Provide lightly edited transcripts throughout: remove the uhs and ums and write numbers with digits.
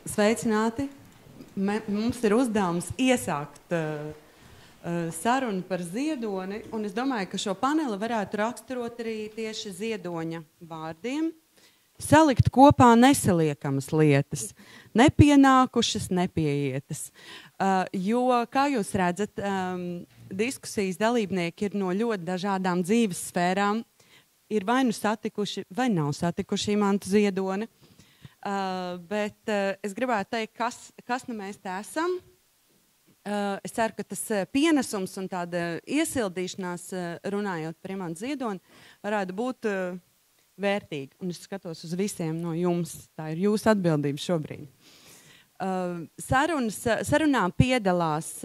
Sveicināti! Mums ir uzdevums iesākt sarunu par ziedoni, un es domāju, ka šo paneli varētu raksturot arī tieši ziedoņa vārdiem. Salikt kopā nesaliekamas lietas, nepienākušas, nepieietas. Jo, kā jūs redzat, diskusijas dalībnieki ir no ļoti dažādām dzīves sfērām, ir vai nu satikuši, vai nav satikuši Imantu Ziedoni. Bet es gribētu teikt, kas nu mēs te esam. Es ceru, ka tas pienesums un tāda iesildīšanās, runājot par Imantu Ziedoni, varētu būt vērtīgi. Un es skatos uz visiem no jums. Tā ir jūsu atbildība šobrīd. Sarunā piedalās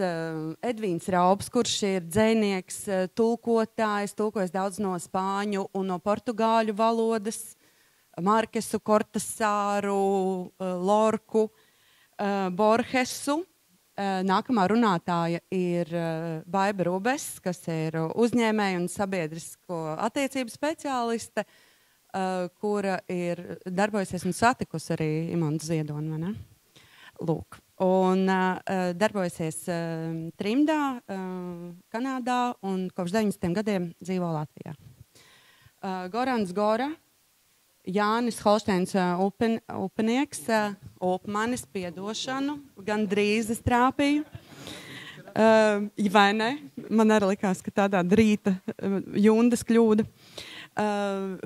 Edvīns Raubs, kurš ir dzejnieks, tulkotājs, tulkojas daudz no spāņu un no portugāļu valodas, Markesu, Kortasāru, Lorku, Borhesu. Nākamā runātāja ir Baiba Rubes, kas ir uzņēmēja un sabiedrisko attiecību speciāliste, kura ir darbojusies un satikusi arī Imantu Ziedoni, vai ne? Lūk. Un darbojusies trimdā, Kanādā un kopš 90 gadiem dzīvo Latvijā. Gorans Gora, Jānis Holšteins upenieks, upmanis, piedošanu, gan drīz es trāpīju. Vai ne? Man arī likās, ka tādā rīta jundas kļūda.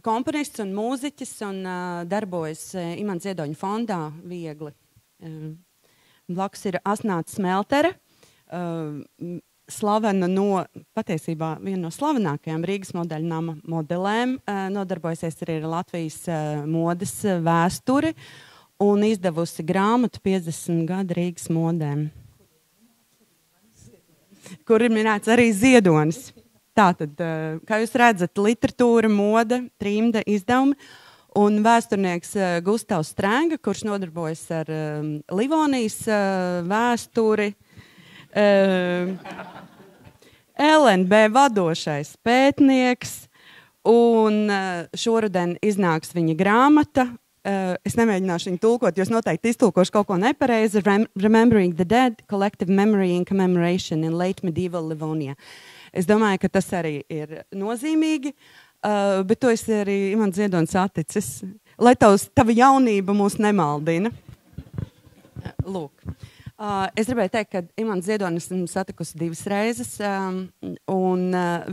Komponists un mūziķis un darbojas Imantu Ziedoņa fondā viegli. Blakus ir Asnāta Smeltere, slavena patiesībā viena no slavenākajām Rīgas modeļu nama modelēm, nodarbojasies arī ar Latvijas modes vēsturi un izdevusi grāmatu 50 gadu Rīgas modēm, kur ir minēts arī Ziedonis. Tātad, kā jūs redzat, literatūra, mode, trimda izdevumi un vēsturnieks Gustavs Strēnga, kurš nodarbojas ar Livonijas vēsturi, LNB vadošais pētnieks, un šoruden iznāks viņa grāmata. Es nemēģināšu viņu tulkot, jo es noteikti iztulkošu kaut ko nepareizi. Remembering the Dead, Collective Memory and Commemoration in Late Medieval Livonia. Es domāju, ka tas arī ir nozīmīgi, bet to es arī Imantu Ziedoni saticis, lai tava jaunība mūs nemaldina. Lūk. Es gribēju teikt, ka Imantu Ziedoni esmu satikusi 2 reizes, un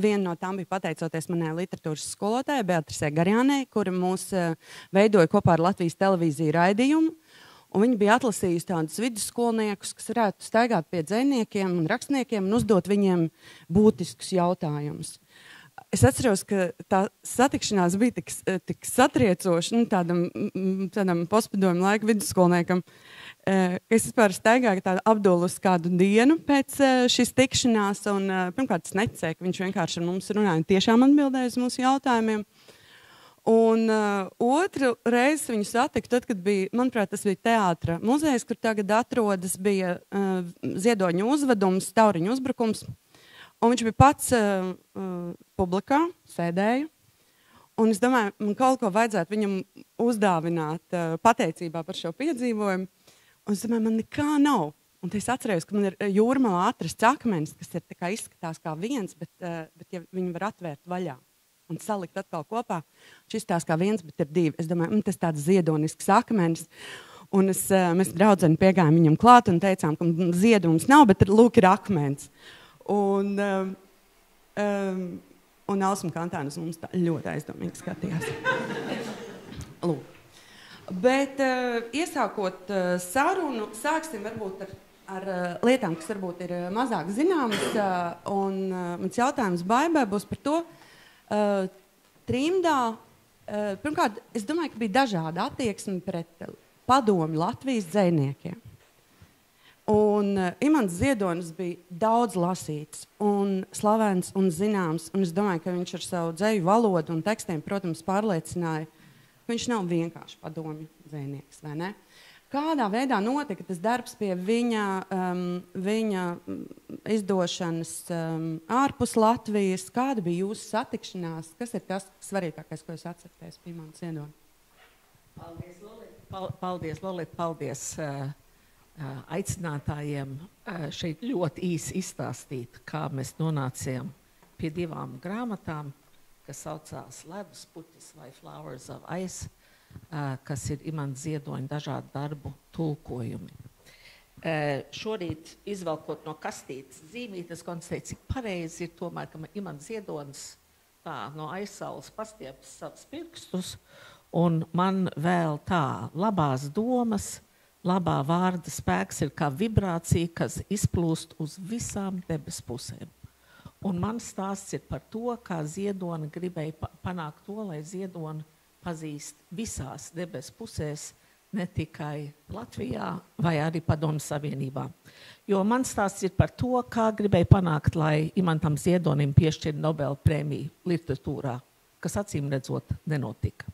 viena no tām bija pateicoties manai literatūras skolotājai Beatrisei Garjānei, kura mūs veidoja kopā ar Latvijas televīziju raidījumu, un viņa bija atlasījusi tādus vidusskolniekus, kas varētu staigāt pie dzejniekiem un rakstniekiem un uzdot viņiem būtiskus jautājumus. Es atceros, ka tā satikšanās bija tik satriecoša, tādam postpadomu laika vidusskolniekam. Es vispār staigāju tādu apdulus kādu dienu pēc šīs tikšanās, un pirmkārt es neticēju, ka viņš vienkārši ar mums runāja un tiešām atbildēja uz mūsu jautājumiem. Un otru reizi viņu satiku, tad, kad bija, manuprāt, tas bija teātra muzejs, kur tagad atrodas, bija Ziedoņa uzvedums, Tauriņu uzbrukums. Un viņš bija pats publikā, sēdēja. Un es domāju, man kaut ko vajadzētu viņam uzdāvināt pateicībā par šo piedzīvojumu. Un es domāju, man nekā nav. Un es atcerējos, ka man ir jūrmalā atrasts akmenis, kas ir tā kā izskatās kā viens, bet ja viņu var atvērt vaļā un salikt atkal kopā, šis tās kā viens, bet ir 2. Es domāju, tas tāds ziedonisks akmenis. Un mēs draudzeni piegājām viņam klāt un teicām, ka ziedums nav, bet lūk ir akmens. Un Alsma Kantāna uz mums tā ļoti aizdomīgi skatījās. Lūk. Bet iesākot sarunu, sāksim varbūt ar lietām, kas varbūt ir mazāk zināmas. Un mans jautājums Baibai būs par to. Trimdā, pirmkārt, es domāju, ka bija dažāda attieksme pret padomju Latvijas dzejniekiem. Un Imants Ziedonis bija daudz lasīts un slavens un zināms. Un es domāju, ka viņš ar savu dzeju valodu un tekstiem, protams, pārliecināja, ka viņš nav vienkārši padomju dzejnieks, vai ne? Kādā veidā notika tas darbs pie viņa izdošanas ārpus Latvijas? Kāda bija jūsu satikšanās? Kas ir tas svarīgākais, ko jūs atceraties pie Imanta Ziedona? Paldies, Lolita. Paldies, Lolita, paldies aicinātājiem šeit ļoti īsi izstāstīt, kā mēs nonācām pie 2 grāmatām, kas saucās Ledus puķis vai Flowers of Ice, kas ir Imants Ziedoņa dažādu darbu tulkojumi. Šorīt izvelkot no kastītes zīmītes, konstatēju, cik pareizi ir tomēr, ka Imants Ziedonis tā no aizsaules pastiepas savus pirkstus, un man vēl tā labās domas, labā vārda spēks ir kā vibrācija, kas izplūst uz visām debes pusēm. Un man stāsts ir par to, kā Ziedona gribēja panākt to, lai Ziedona pazīst visās debes pusēs, ne tikai Latvijā vai arī Padomju Savienībā. Jo man stāsts ir par to, kā gribēja panākt, lai Imantam Ziedonim piešķir Nobela prēmiju literatūrā, kas acīm redzot nenotika.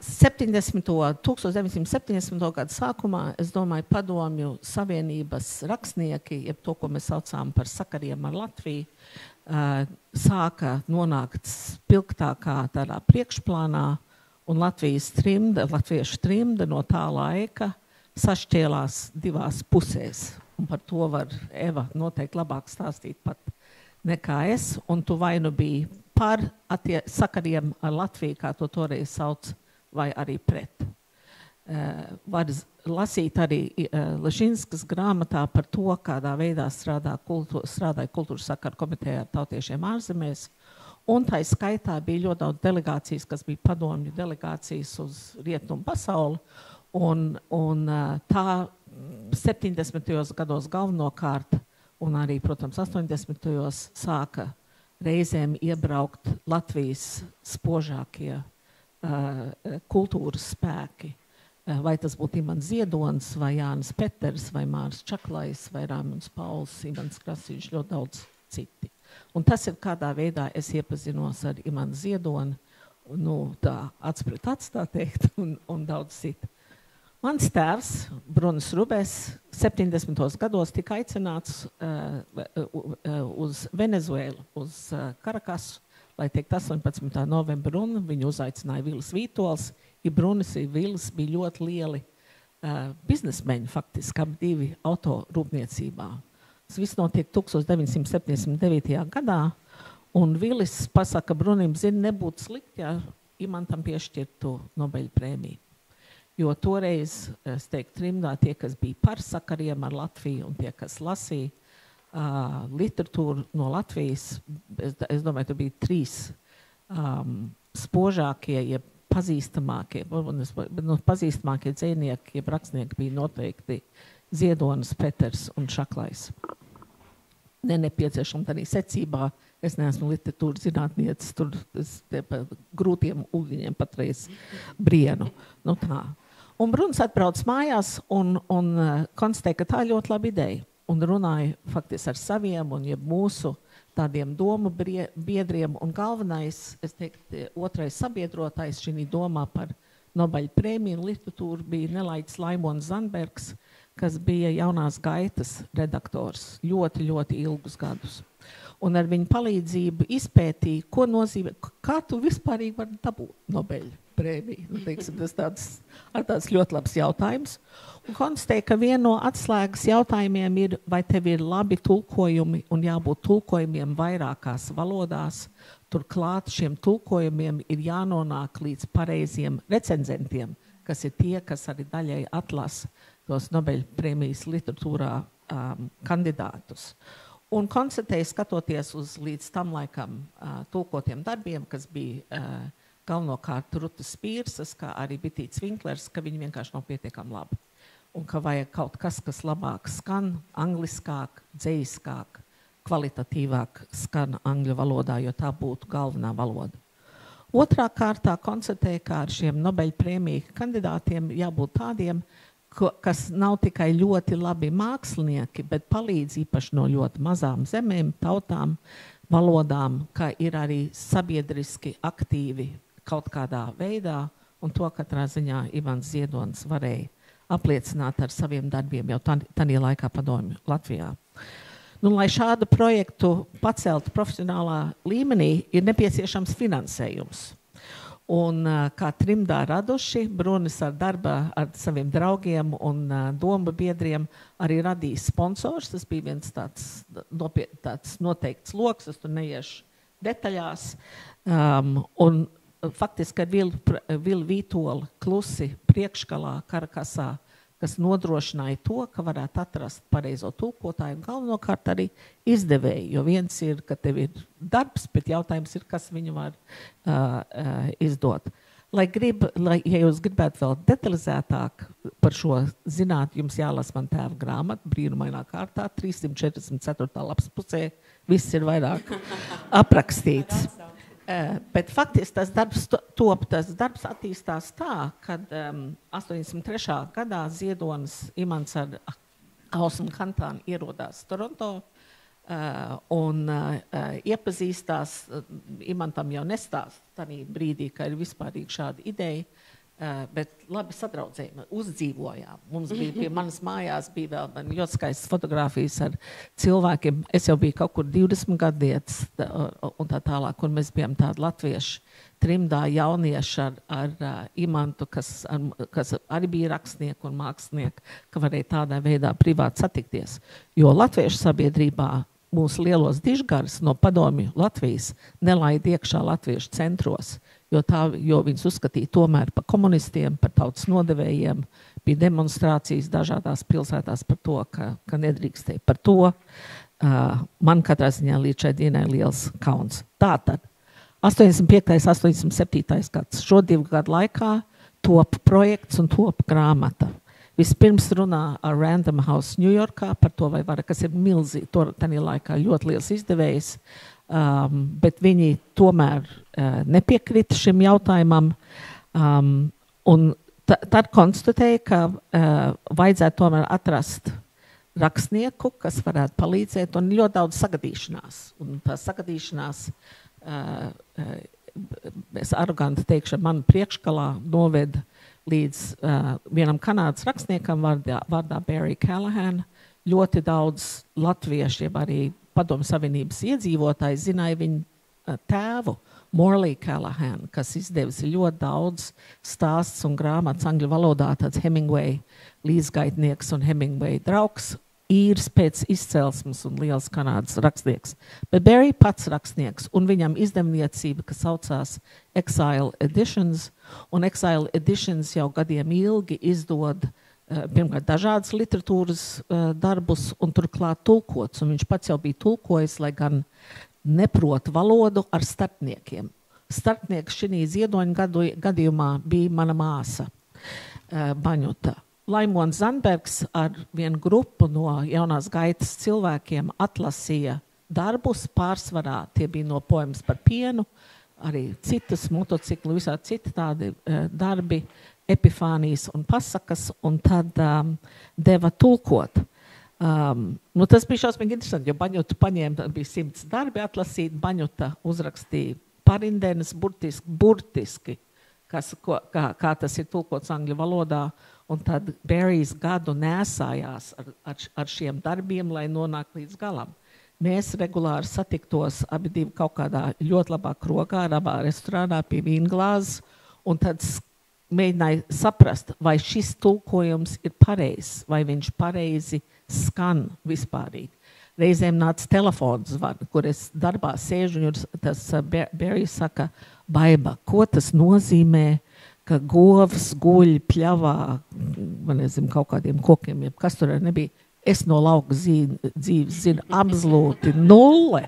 1970. Gadu sākumā, es domāju, Padomju Savienības rakstnieki, jeb to, ko mēs saucām par sakariem ar Latviju, sāka nonākt spilgtākā tādā priekšplānā, un latviešu trimda no tā laika sašķēlās 2 pusēs. Un par to var Eva noteikti labāk stāstīt pat nekā es, un tu vai nu biji par sakariem ar Latviju, kā to toreiz sauc, vai arī pret. Var lasīt arī Lešinskas grāmatā par to, kādā veidā strādāja kultūras sakaru komitejā ar tautiešiem ārzemēs, un tā skaitā bija ļoti daudz delegācijas, kas bija padomju delegācijas uz rietumu pasauli, un tā 70. gados galvenokārt, un arī, protams, 80. sāka reizēm iebraukt Latvijas spožākie kultūras spēki. Vai tas būtu Imants Ziedonis, vai Jānis Peters, vai Māris Čaklais, vai Raimunds Pauls, Ivans Krasīņš, ļoti daudz citi. Un tas ir kādā veidā es iepazinos ar Imantu Ziedoni, tā acs pret acs tā teikt, un daudz citu. Mans tēvs, Brunis Rubēs, 70. gados tika aicināts uz Venezuelu, uz Karakasu, lai teikt 18. novembra runu. Viņu uzaicināja Vilis Vītols, ja Brunis un Vilis bija ļoti lieli biznesmeņi, faktiski, ap 2 autorūpniecībā. Tas viss notiek 1979. gadā, un Vilis pasaka Brunim, nebūtu slikti, ja Imantam piešķirtu Nobeļa prēmiju. Jo toreiz, es teiktu, trimdā tie, kas bija par sakariem ar Latviju, un tie, kas lasīja literatūru no Latvijas, es domāju, tur bija 3 spožākie, jeb pazīstamākie, pazīstamākie dzejnieki, jeb rakstnieki bija noteikti Ziedonis, Peters un Čaklais. Nepieciešams arī secībā. Es neesmu literatūras zinātniecis, tur pa grūtiem ūdeņiem patreiz brienu. Tā. Un Bruns atbrauc mājās un konstatēja, ka tā ļoti laba ideja. Un runāja faktiski ar saviem un mūsu tādiem domu biedriem. Un galvenais, es teiktu, otrais sabiedrotais šī domā par Nobeļa prēmiju un literatūru bija nelaiķis Laimons Zandbergs, kas bija Jaunās gaitas redaktors ļoti, ļoti ilgus gadus. Un ar viņu palīdzību izpētīja, ko nozīmē, kā tu vispārīgi vari dabūt Nobeļa prēmiju. Tas tāds ļoti labs jautājums. Un konstatēja, ka viena no atslēgas jautājumiem ir, vai tev ir labi tulkojumi un jābūt tulkojumiem vairākās valodās. Turklāt šiem tulkojumiem ir jānonāk līdz pareiziem recenzentiem, kas ir tie, kas arī daļai atlasa tos Nobeļa prēmijas literatūrā kandidātus. Un konstatēja, skatoties uz līdz tam laikam tulkotiem darbiem, kas bija galvenokārt Rutas Spīrsas, kā arī Bitīts Vinklers, ka viņi vienkārši nav pietiekami labi. Un ka vajag kaut kas, kas labāk skan, angliskāk, dzejiskāk, kvalitatīvāk skan angļu valodā, jo tā būtu galvenā valoda. Otrā kārtā konstatēja, ka ar šiem Nobeļa prēmiju kandidātiem jābūt tādiem, kas nav tikai ļoti labi mākslinieki, bet palīdz īpaši no ļoti mazām zemēm, tautām, valodām, kā ir arī sabiedriski aktīvi kaut kādā veidā, un to katrā ziņā Imants Ziedonis varēja apliecināt ar saviem darbiem jau tādā laikā padomju Latvijā. Lai šādu projektu paceltu profesionālā līmenī, ir nepieciešams finansējums. Un kā trimdā raduši, Brunis ar saviem draugiem un doma biedriem arī radīja sponsors. Tas bija viens tāds noteikts loks, es tur neiešu detaļās. Un faktiski ar Vilu Vītoli klusi priekšgalā Karakasā, kas nodrošināja to, ka varētu atrast pareizo tulkotāju un galvenokārt arī izdevēju. Jo viens ir, ka tev ir darbs, bet jautājums ir, kas viņu var izdot. Ja jūs gribētu vēl detalizētāk par šo zināt, jums jālasa man tēva grāmata, brīnumainā kārtā, 344. lapas pusē, viss ir vairāk aprakstīts. Bet faktiski tas darbs attīstās tā, kad 83. gadā Ziedonis Imants ar Ausmu Kantānu ierodās Toronto un iepazīstās, Imantam jau nestāst tādā brīdī, ka ir vispārīgi šāda ideja, bet labi sadraudzējumi, uzdzīvojām. Mums bija pie manas mājās bija vēl ļoti skaistas fotogrāfijas ar cilvēkiem. Es jau biju kaut kur 20 gadietis un tā tālāk, un mēs bijām tādi latvieši trimdā jaunieši ar Imantu, kas arī bija rakstnieki un mākslinieki, ka varēja tādā veidā privāti satikties. Jo latviešu sabiedrībā mūsu lielos dižgaras no padomju Latvijas nelaida iekšā latviešu centros, jo viņus uzskatīja tomēr par komunistiem, par tautas nodevējiem. Bija demonstrācijas dažādās pilsētās par to, ka nedrīkstēja par to. Man katrā ziņā līdz šai dienai liels kauns. Tātad 85. 87. gads. Šo 2 gadu laikā top projekts un top grāmata. Vispirms runā ar Random House Ņujorkā par to, kas ir milzīgi, tajā laikā ļoti liels izdevējs, bet viņi tomēr nepiekrita šim jautājumam. Un tad konstatēja, ka vajadzētu tomēr atrast rakstnieku, kas varētu palīdzēt, un ļoti daudz sagadīšanās. Un tā sagadīšanās, es aroganti teikšu, man priekšgalā noveda līdz vienam kanādas rakstniekam vārdā Barry Callahan. Ļoti daudz latvieši, arī Padomju Savienības iedzīvotāji zināja viņu tēvu, Morley Callahan, kas izdevis ļoti daudz stāsts un grāmatas angļu valodā, tāds Hemingway līdzgaitnieks un Hemingway draugs, īrs pēc izcelsmes un liels kanādas rakstnieks. Bet Barry pats rakstnieks, un viņam izdevniecība, kas saucās Exile Editions, un Exile Editions jau gadiem ilgi izdod pirmkārt dažādas literatūras darbus un turklāt tulkots, un viņš pats jau bija tulkojis, lai gan neprot valodu ar starpniekiem. Starpnieks šī Ziedoņa gadījumā bija mana māsa Baņuta. Laimons Zandbergs ar vienu grupu no jaunās gaitas cilvēkiem atlasīja darbus, pārsvarā tie bija no poemas par pienu, arī citas motocikli, visādi citi tādi darbi, epifānijas un pasakas, un tad deva tulkot. Tas bija šausmīgi interesanti, jo Baņuta paņēma, bija 100 darbi atlasīt, Baņuta uzrakstīja parindenes burtiski, kā tas ir tulkots angļu valodā, un tad Barrys gadu nēsājās ar šiem darbiem, lai nonāk līdz galam. Mēs regulāri satiktos abi divi kaut kādā ļoti labā krogā, rabā restorānā pie vīnglāzes, un tad mēģināja saprast, vai šis tulkojums ir pareizs, vai viņš pareizi skan vispārīgi. Reizēm nāca telefons, kur es darbā sēžu, un tas Barry saka, Baiba, ko tas nozīmē, ka govs guļ pļavā, man nezinu, kaut kādiem kokiem, kas tur nebija. Es no lauka dzīves zinu absolūti 0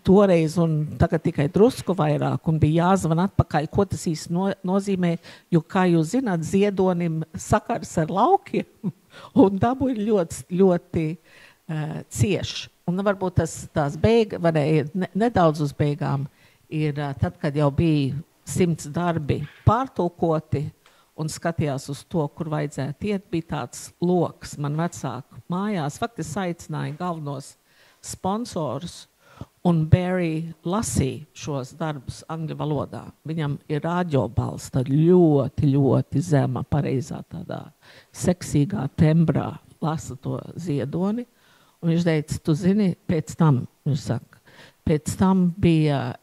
toreiz, un tagad tikai drusku vairāk, un bija jāzvan atpakaļ, ko tas īsti nozīmē, jo, kā jūs zināt, Ziedonim sakars ar laukiem, un dabu ir ļoti, ļoti cieši. Un varbūt tās varēja nedaudz uz beigām, ir tad, kad jau bija 100 darbi pārtulkoti un skatījās uz to, kur vajadzētu iet, bija tāds loks man vecāku mājās. Faktiski saicināja galvenos sponsorus, un Barry lasīja šos darbus angļu valodā. Viņam ir rādiobalss, tad ļoti, ļoti zema, pareizā tādā seksīgā tembrā lasa to Ziedoni. Un viņš teica, tu zini, pēc tam, viņš saka, pēc tam bija,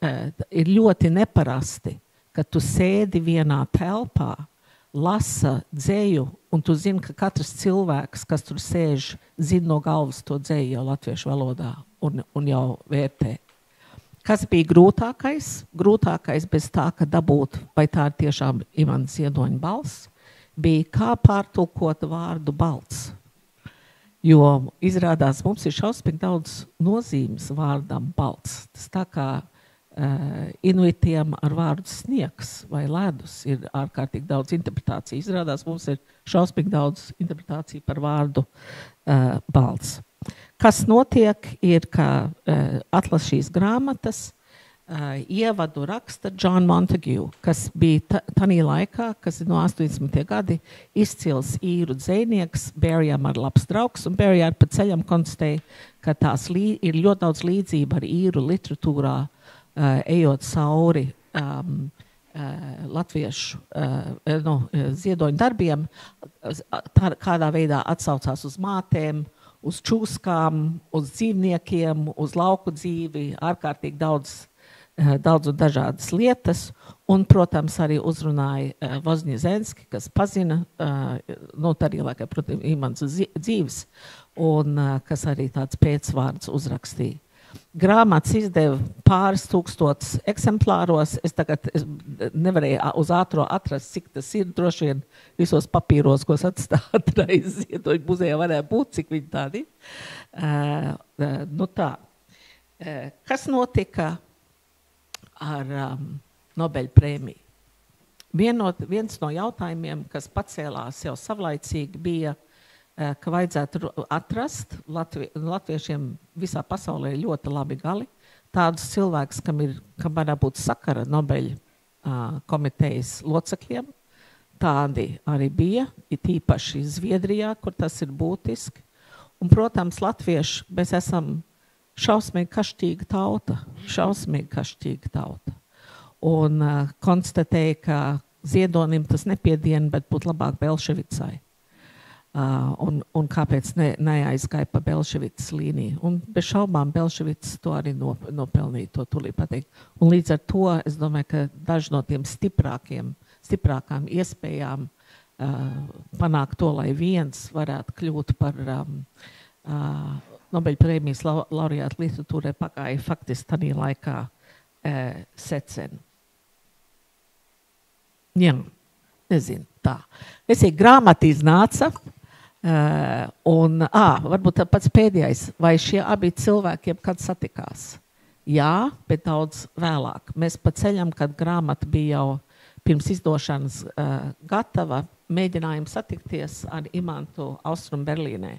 ir ļoti neparasti, ka tu sēdi vienā telpā, lasa dzēju, un tu zini, ka katrs cilvēks, kas tur sēž, zina no galvas to dzēju jau latviešu valodā un jau vērtē. Kas bija grūtākais? Grūtākais bez tā, ka dabūt, vai tā ir tiešām Imants Ziedoņa balss, bija kā pārtulkot vārdu balts. Jo izrādās, mums ir šausmīgi daudz nozīmes vārdam balts. Tas tā kā inuitiem ar vārdu sniegs vai ledus ir ārkārtīgi daudz interpretāciju. Izrādās, mums ir šausmīgi daudz interpretāciju par vārdu balts. Kas notiek, ir, ka atlas šīs grāmatas, ievadu raksta John Montague, kas bija tanī laikā, kas ir no 80. gadi, izcils īru dzejnieks, Berijam ar labs draugs, un Berijā pa ceļam konstatēja, ka tās ir ļoti daudz līdzība ar īru literatūrā, ejot cauri latviešu Ziedoņa darbiem, kādā veidā atsaucās uz mātēm, uz čūskām, uz dzīvniekiem, uz lauku dzīvi, ārkārtīgi daudz un dažādas lietas, un, protams, arī uzrunāja Vozņezenski, kas pazina, arī, laikai, protams, Imants dzīves, un kas arī tāds pēcvārds uzrakstīja. Grāmatas izdeva pāris tūkstotis eksemplāros. Es tagad nevarēju uz ātro atrast, cik tas ir. Droši vien visos papīros, ko atstāja Ziedoņa muzejā, varētu būt, cik viņi tādi. Kas notika ar Nobeļa prēmiju? Viens no jautājumiem, kas pacēlās jau savlaicīgi, bija, ka vajadzētu atrast latviešiem visā pasaulē ļoti labi gali, tādus cilvēkus, kam varētu būt sakara Nobeļa komitejas locekļiem. Tādi arī bija, ir tīpaši Zviedrijā, kur tas ir būtiski. Un, protams, latvieši, mēs esam šausmīgi kašķīga tauta. Un konstatēja, ka Ziedonim tas nepiediena, bet būtu labāk Belševicai. Un kāpēc neaizgāja pa Belševicas līniju. Un bez šaubām Belševics to arī nopelnīja, to tūlīt pateikt. Un līdz ar to es domāju, ka daži no tiem stiprākām iespējām panākt to, lai viens varētu kļūt par Nobeļa prēmijas laureātu literatūrai, pagāja faktiski tādā laikā secen. Jā, nezinu, tā. Grāmata iznāca. Varbūt pats pēdējais, vai šie abi cilvēki jebkad satikās? Jā, bet daudz vēlāk. Mēs pa ceļam, kad grāmata bija jau pirms izdošanas gatava, mēģinājām satikties ar Imantu Austrum Berlīnē.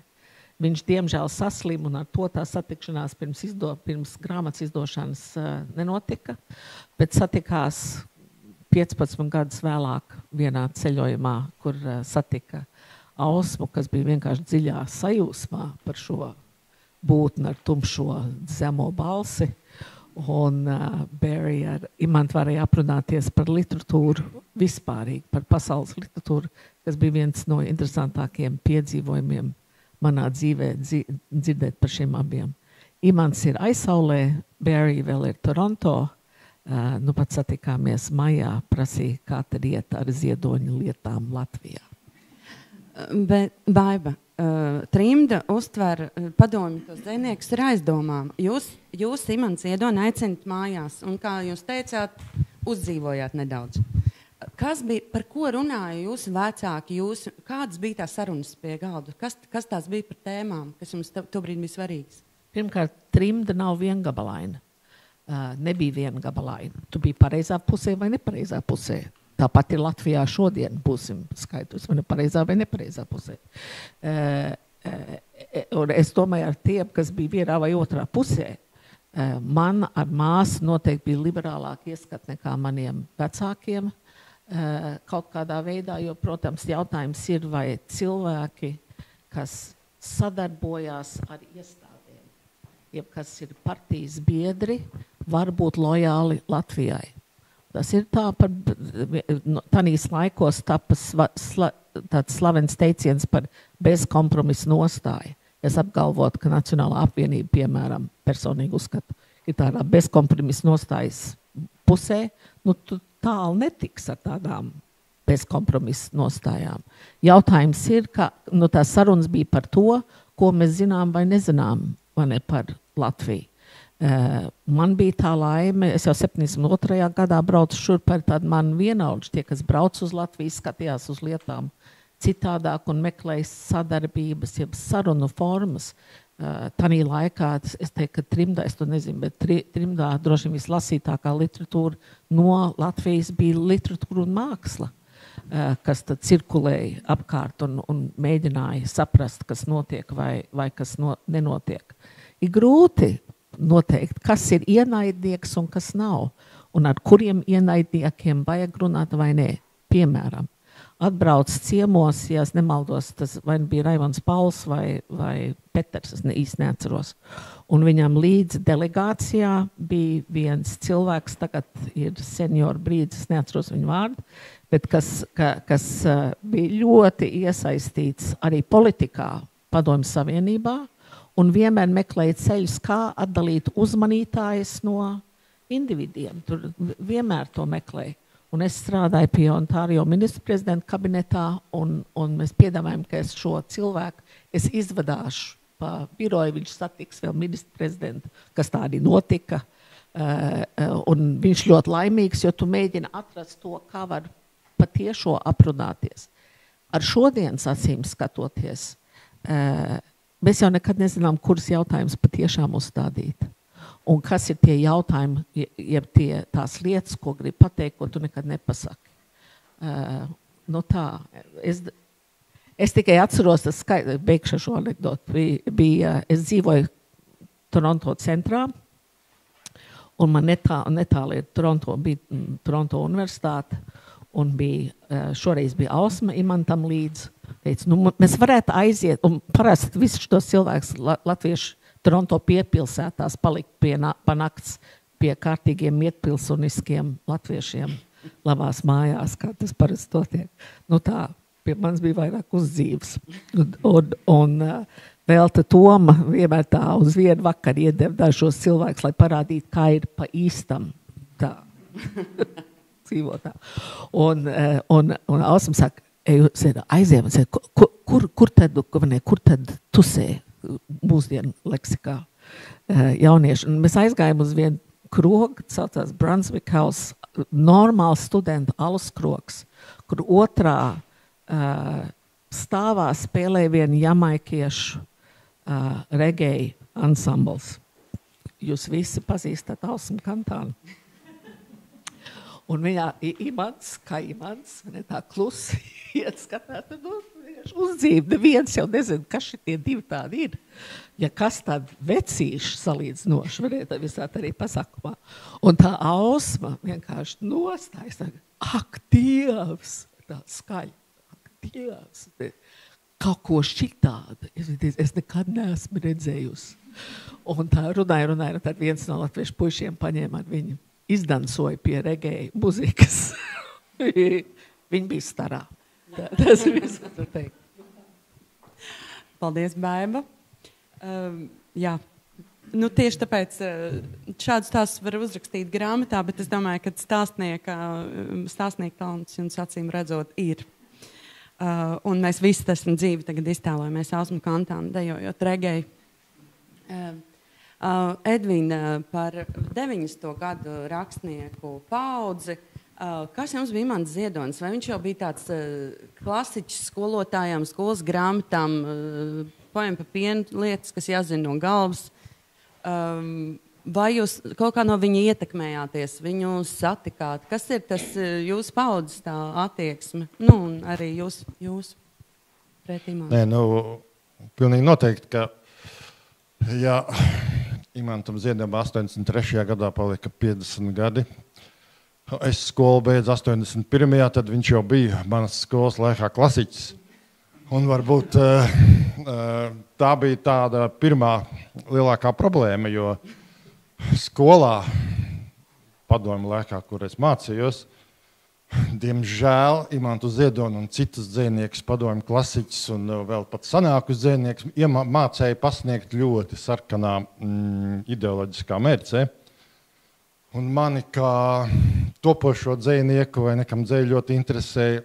Viņš diemžēl saslim, un ar to tā satikšanās pirms grāmatas izdošanas nenotika, bet satikās 15 gadus vēlāk vienā ceļojumā, kur satika Ausmu, kas bija vienkārši dziļā sajūsmā par šo būtni ar tumšo zemo balsi. Un Barry ar Imantu varēja aprunāties par literatūru vispārīgi, par pasaules literatūru, kas bija viens no interesantākajiem piedzīvojumiem manā dzīvē dzirdēt par šiem abiem. Imants ir aizsaulē, Barry vēl ir Toronto. Nu pat satikāmies maijā, prasīja, kā tad iet ar Ziedoņa lietām Latvijā. Bet, Baiba, Trimda uztver padomju tos dzejniekus ar aizdomām. Jūs Imants Ziedoņa aicināt mājās, un kā jūs teicāt, uzdzīvojāt nedaudz. Par ko runāja jūsu vecāki, kādas bija tās sarunas pie galda? Kas tās bija par tēmām, kas jums tobrīd bija svarīgas? Pirmkārt, Trimda nav viengabalaina. Nebija viengabalaina. Tu biji pareizā pusē vai nepareizā pusē. Tāpat ir Latvijā šodien, būsim skaidrs, vai pareizā vai nepareizā pusē. Un es domāju, ar tiem, kas bija vienā vai otrā pusē, man ar māsu noteikti bija liberālāk ieskat nekā maniem vecākiem kaut kādā veidā, jo, protams, jautājums ir, vai cilvēki, kas sadarbojās ar iestādēm, jeb kas ir partijas biedri, var būt lojāli Latvijai. Tas ir tā par tanīs laikos tapas tāds slavens teiciens par bezkompromisu nostāju. Es apgalvotu, ka Nacionālā apvienība, piemēram, personīgi uzskatu, ir tādā bezkompromisu nostājas pusē. Nu, tālu netiks ar tādām bezkompromisu nostājām. Jautājums ir, ka tās sarunas bija par to, ko mēs zinām vai nezinām, vai ne par Latviju. Man bija tā laime, es jau 72. gadā braucu šurp ar tādu manu vienaudži, tie, kas brauc uz Latviju, skatījās uz lietām citādāk un meklēja sadarbības, jeb sarunu formas. Tanī laikā, es teiktu, ka trimdā, es to nezinu, bet trimdā droši vien vislasītākā literatūra no Latvijas bija literatūra un māksla, kas tad cirkulēja apkārt un mēģināja saprast, kas notiek vai kas nenotiek. Ir grūti noteikt, kas ir ienaidnieks un kas nav, un ar kuriem ienaidniekiem vajag runāt vai nē. Piemēram, atbrauc ciemos, ja es nemaldos, tas vai bija Raivons Pauls vai Peters, es īsti neatceros. Un viņam līdz delegācijā bija viens cilvēks, tagad ir senior brīdis, es neatceros viņu vārdu, bet kas bija ļoti iesaistīts arī politikā Padomju Savienībā, un vienmēr meklēja ceļus, kā atdalīt uzmanītājus no individiem. Tur vienmēr to meklēja. Un es strādāju pie Ontārio ministra prezidenta kabinetā, un mēs piedāvājam, ka es šo cilvēku izvadāšu pa biroju, viņš satiks vēl ministra prezidenta, kas tā arī notika. Un viņš ļoti laimīgs, jo tu mēģini atrast to, kā var patiešo aprunāties. Ar šodienas acīm skatoties, mēs jau nekad nezinām, kurus jautājumus patiešām uzstādīt. Un kas ir tie jautājumi, jeb tās lietas, ko grib pateikt, ko tu nekad nepasaki. Tā. Es tikai atceros, beigšu šo anekdotu. Es dzīvoju Toronto centrā, un man netāli ir Toronto universitāte, un šoreiz bija Ausma Imantam līdz. Teicu, mēs varētu aiziet, un parasti visus šos cilvēkus latviešu Toronto piepilsētās palikt pa nakts pie kārtīgiem mietpilsoniskiem latviešiem labās mājās, kā tas parasti notiek. Tā, pie manis bija vairāk uzdzīves. Un vēl te Toma vienmēr tā uz vienu vakaru iedeva dažos cilvēkus, lai parādītu, kā ir pa īstam tā dzīvotā. Un Ausma saka, aiziem, kur tad tusē mūsdienu leksikā jaunieši. Un mēs aizgājām uz vienu krogu, saucās Brunswick House, normāls studentu alus krogs, kur otrā stāvā spēlēja vienu jamaikiešu reggae ansambls. Jūs visi pazīstat Ausmu Kantānu. Un viņā Imants, tā klusi iet skatāt, uzdzīve, neviens jau nezinu, kas šitie divi tādi ir. Ja kas tādi vecīši salīdzinoši, varētu visāt arī pasakumā. Un tā Ausma vienkārši nostājas, ak, Dievs, tā skaļa, ak, Dievs, kaut ko šitāda, es nekad neesmu redzējusi. Un tā runāja, un tad viens no latviešu puišiem paņēma ar viņu, izdansoja pie reggae muzikas. Viņi bija starā. Tas ir viss, ko tu teikt. Paldies, Baiba. Jā, tieši tāpēc šādus stāstus var uzrakstīt grāmatā, bet es domāju, ka stāstnieka talants jums acīm redzot ir. Un mēs visi esam dzīvi tagad iztēlojamies Ausmu Kantānu dejojot reggae. Edvina, par 90. gadu rakstnieku paudzi, kas jums bija Imants Ziedonis? Vai viņš jau bija tāds klasiķis skolotājām, skolas grāmatām, poem pa pienu lietas, kas jāzina no galvas? Vai jūs kaut kā no viņa ietekmējāties, viņu satikāt? Kas ir tas jūsu paudzes tā attieksme? Un arī jūs pretīmā? Nē, pilnīgi noteikti, ka ja Imantam Ziedam 83. gadā palika 50 gadi, es skolu beidzu 81. Tad viņš jau bija manas skolas laikā klasiķis. Un varbūt tā bija tāda pirmā lielākā problēma, jo skolā, padomju laikā, kur es mācījos, diemžēl Imantu Ziedonu un citus dzejniekus, padomju klasiķus un vēl pat sanākus dzejniekus mācēja pasniegt ļoti sarkanā ideoloģiskā mērcē. Un mani kā topošo dzejnieku vai nekam dzeju ļoti interesēja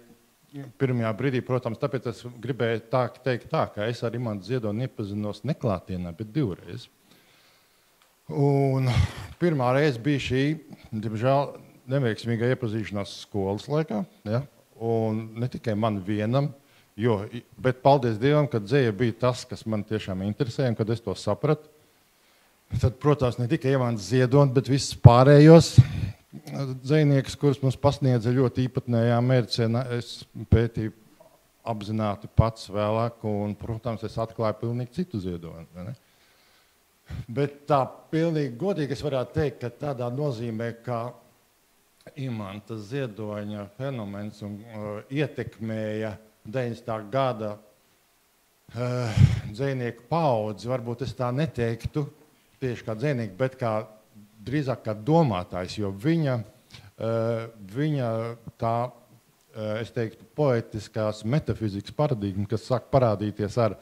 pirmajā brīdī, protams, tāpēc es gribēju teikt tā, ka es ar Imantu Ziedoni iepazinos neklātienā, bet 2 reizes. Un pirmā reize bija šī, diemžēl, neveiksmīgā iepazīšanās skolas laikā, ja? Un ne tikai man vienam, bet paldies Dievam, ka dzeja bija tas, kas man tiešām interesēja, un kad es to sapratu. Tad, protams, ne tikai Imants Ziedoni, bet visus pārējos dzejniekus, kurus mums pasniedza ļoti īpatnējā mērķē, es pētīju apzināti pats vēlāk, un, protams, es atklāju pilnīgi citu Ziedoni. Ne? Bet tā pilnīgi godīgi es varētu teikt, ka tādā nozīmē, ka Imanta Ziedoņa fenomens ietekmēja 90. gada dzejnieku paudzi, varbūt es tā neteiktu tieši kā dzejnieki, bet drīzāk kā domātājs, jo viņa tā, es teiktu, poetiskās metafizikas paradigma, kas sāk parādīties ar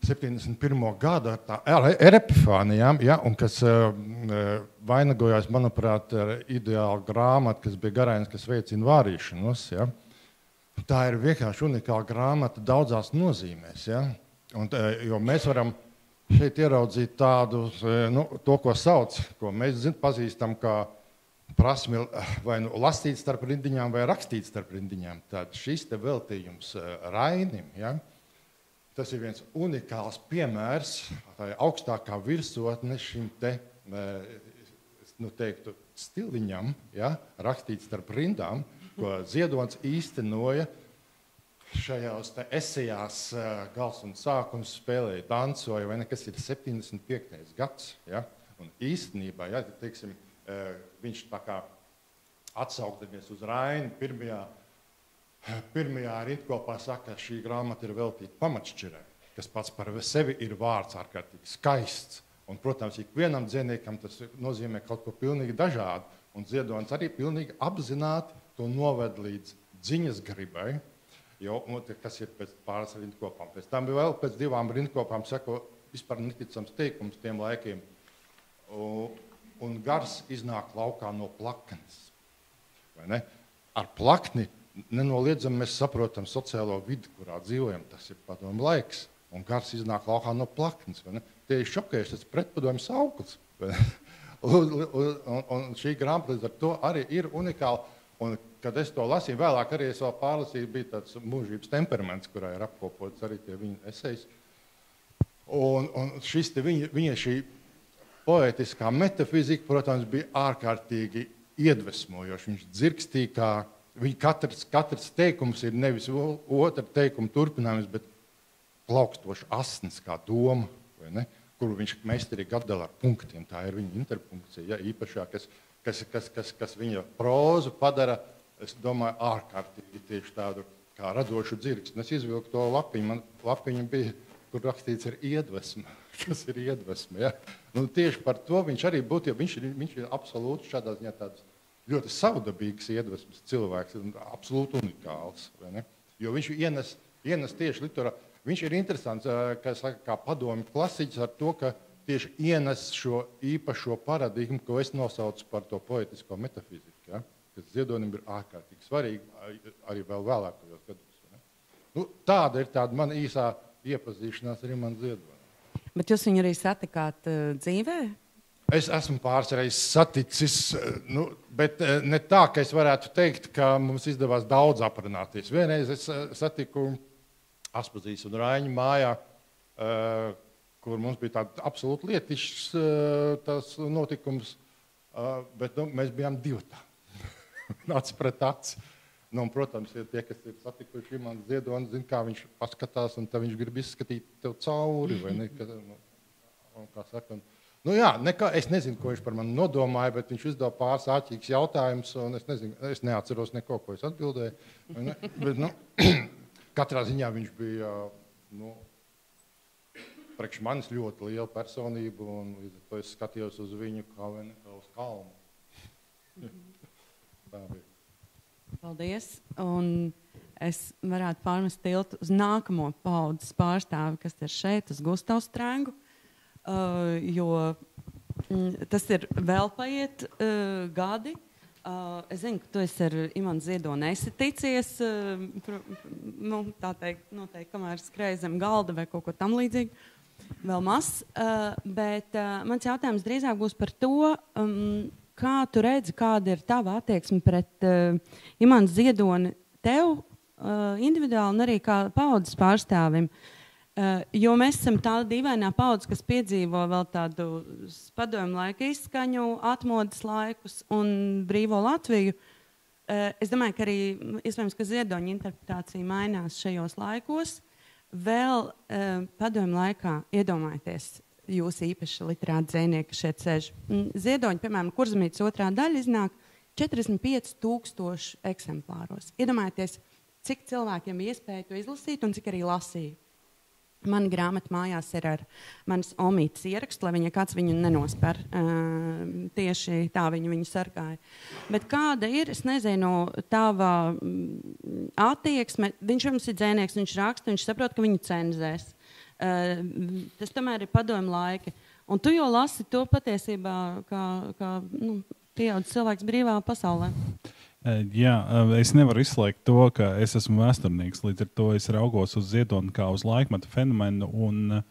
71. gadu, ar Epifānijām, ja, un kas vainagojās, manuprāt, ar ideālu grāmatu, kas bija Garainis, kas veicina vārīšanos. Ja. Tā ir vienkārši unikāla grāmata daudzās nozīmēs. Ja. Un, jo mēs varam šeit ieraudzīt tādu, to, ko sauc, ko mēs pazīstam kā prasmi vai lasīt starp rindiņām vai rakstīt starp rindiņām. Tad šis te veltījums Rainim, ja, tas ir viens unikāls piemērs, tā augstākā virsotne šim te, teiktu, stiliņam, ja, rakstīt starp rindām, ko Ziedonis īstenoja šajās esejās Gals un sākums, spēlēja, dansoja, vai ne, kas ir 75. gads. Ja? Un īstenībā, ja, teiksim, viņš tā kā atsaukdamies uz Raini, pirmajā rindkopā saka, ka šī grāmata ir veltīta pamatšķirai, kas pats par sevi ir vārds ārkārtīgi skaists. Un, protams, ikvienam dzejniekam tas nozīmē kaut ko pilnīgi dažādu. Un Ziedonis arī pilnīgi apzināti to noved līdz dziņas gribai, kas ir pēc pāris rindkopām. Pēc tam bija vēl pēc 2 rindkopām sako vispār neticams teikums tiem laikiem. Un gars iznāk laukā no plaknes. Vai ne? Ar plakni nenoliedzami mēs saprotam sociālo vidi, kurā dzīvojam. Tas ir padomu laiks. Un gars iznāk laukā no plaknes. Vai ne? Tie ir šokējuši, tas pretpadomju sauklis. Un šī grāmata līdz ar to arī ir unikāla. Un, kad es to lasīju, vēlāk arī es vēl pārlasīju, bija tāds mūžības temperaments, kurā ir apkopots arī tie viņa esejas. Un šis te viņa šī poetiskā metafizika, protams, bija ārkārtīgi iedvesmojoši. Viņš dzirkstīja, kā katrs teikums ir nevis otra teikuma turpinājums, bet plaukstoši asins kā doma, vai ne? Kuru viņš meistarīgi atdala ar punktiem. Tā ir viņa interpunkcija, ja, īpašā, kas viņa prózu padara, es domāju, ārkārtīgi tieši tādu kā radošu dzirksti. Es izvilku to lapiņu, man lapiņa bija, kur rakstīts ir iedvesma. Tas ir iedvesma, ja. Nu, tieši par to viņš arī būtu, jo viņš ir absolūti šādā ziņā tāds ļoti savdabīgs iedvesmas cilvēks, absolūti unikāls, vai ne? Jo viņš ienes tieši literā. Viņš ir interesants, kā padomju klasiķis ar to, ka tieši ienes šo īpašo paradigmu, ko es nosaucu par to poetisko metafiziku, ja? Kas Ziedonim ir ārkārtīgi svarīgi arī vēl vēlākajos gados. Nu, tāda ir tāda mana īsā iepazīšanās ar Imantu Ziedoni. Bet jūs viņu arī satikāt dzīvē? Es esmu pāris reizes saticis, bet ne tā, ka es varētu teikt, ka mums izdevās daudz aprunāties. Vienreiz es satiku Aspazīs un Raiņa mājā, kur mums bija tāds absolūti lietišs notikums, bet mēs bijām divatā. Aci pret aci. Protams, ja tie, kas ir satikuši Imantu Ziedoni, zina, kā viņš paskatās, un tad viņš grib izskatīt tev cauri, vai ne? Kā saka, es nezinu, ko viņš par mani nodomāja, bet viņš uzdeva pāris āķīgs jautājumus, un es neatceros neko, ko es atbildēju. Bet, katrā ziņā viņš bija priekš manis ļoti liela personība, un līdz ar to es skatījos uz viņu kā uz kalnu. Tā bija. Paldies. Un es varētu pārmest tiltu uz nākamo paudzes pārstāvi, kas ir šeit, uz Gustavu Strēngu, jo Tas ir vēl paiet gadi. Es zinu, ka tu esi ar Imanu Ziedoni esi ticies, tā teikt, noteikti, kamēr skrēja zem galda vai kaut ko tam līdzīgi. Vēl mazs, bet mans jautājums drīzāk būs par to, kā tu redzi, kāda ir tava attieksme pret Imanu Ziedoni tev individuāli un arī kā paudzes pārstāvim. Jo mēs esam tāda dīvainā paudze, kas piedzīvo vēl tādu padomju laika izskaņu, atmodas laikus un brīvo Latviju. Es domāju, ka arī iespējams, ka Ziedoņa interpretācija mainās šajos laikos. Vēl padomju laikā iedomājieties jūs īpaši literāti dzejnieki šeit sēž. Ziedoņa, piemēram, Kurzemītes 2. daļa iznāk 45,000 eksemplāros. Iedomājieties, cik cilvēkiem bija iespēja to izlasīt un cik arī lasīja. Mana grāmata mājās ir ar manas omītes ierakstu, lai kāds viņu nenosper. Tieši tā viņu sargāja. Bet kāda ir, es nezinu, tava attieksme? Viņš jums ir dzejnieks, viņš raksta, viņš saprot, ka viņu cenzēs. Tas tomēr ir padomju laiki. Un tu jau lasi to patiesībā kā pieaudzis cilvēks brīvā pasaulē. Jā, es nevaru izslēgt to, ka es esmu vēsturnieks, līdz ar to es raugos uz Ziedoni kā uz laikmeta fenomenu, un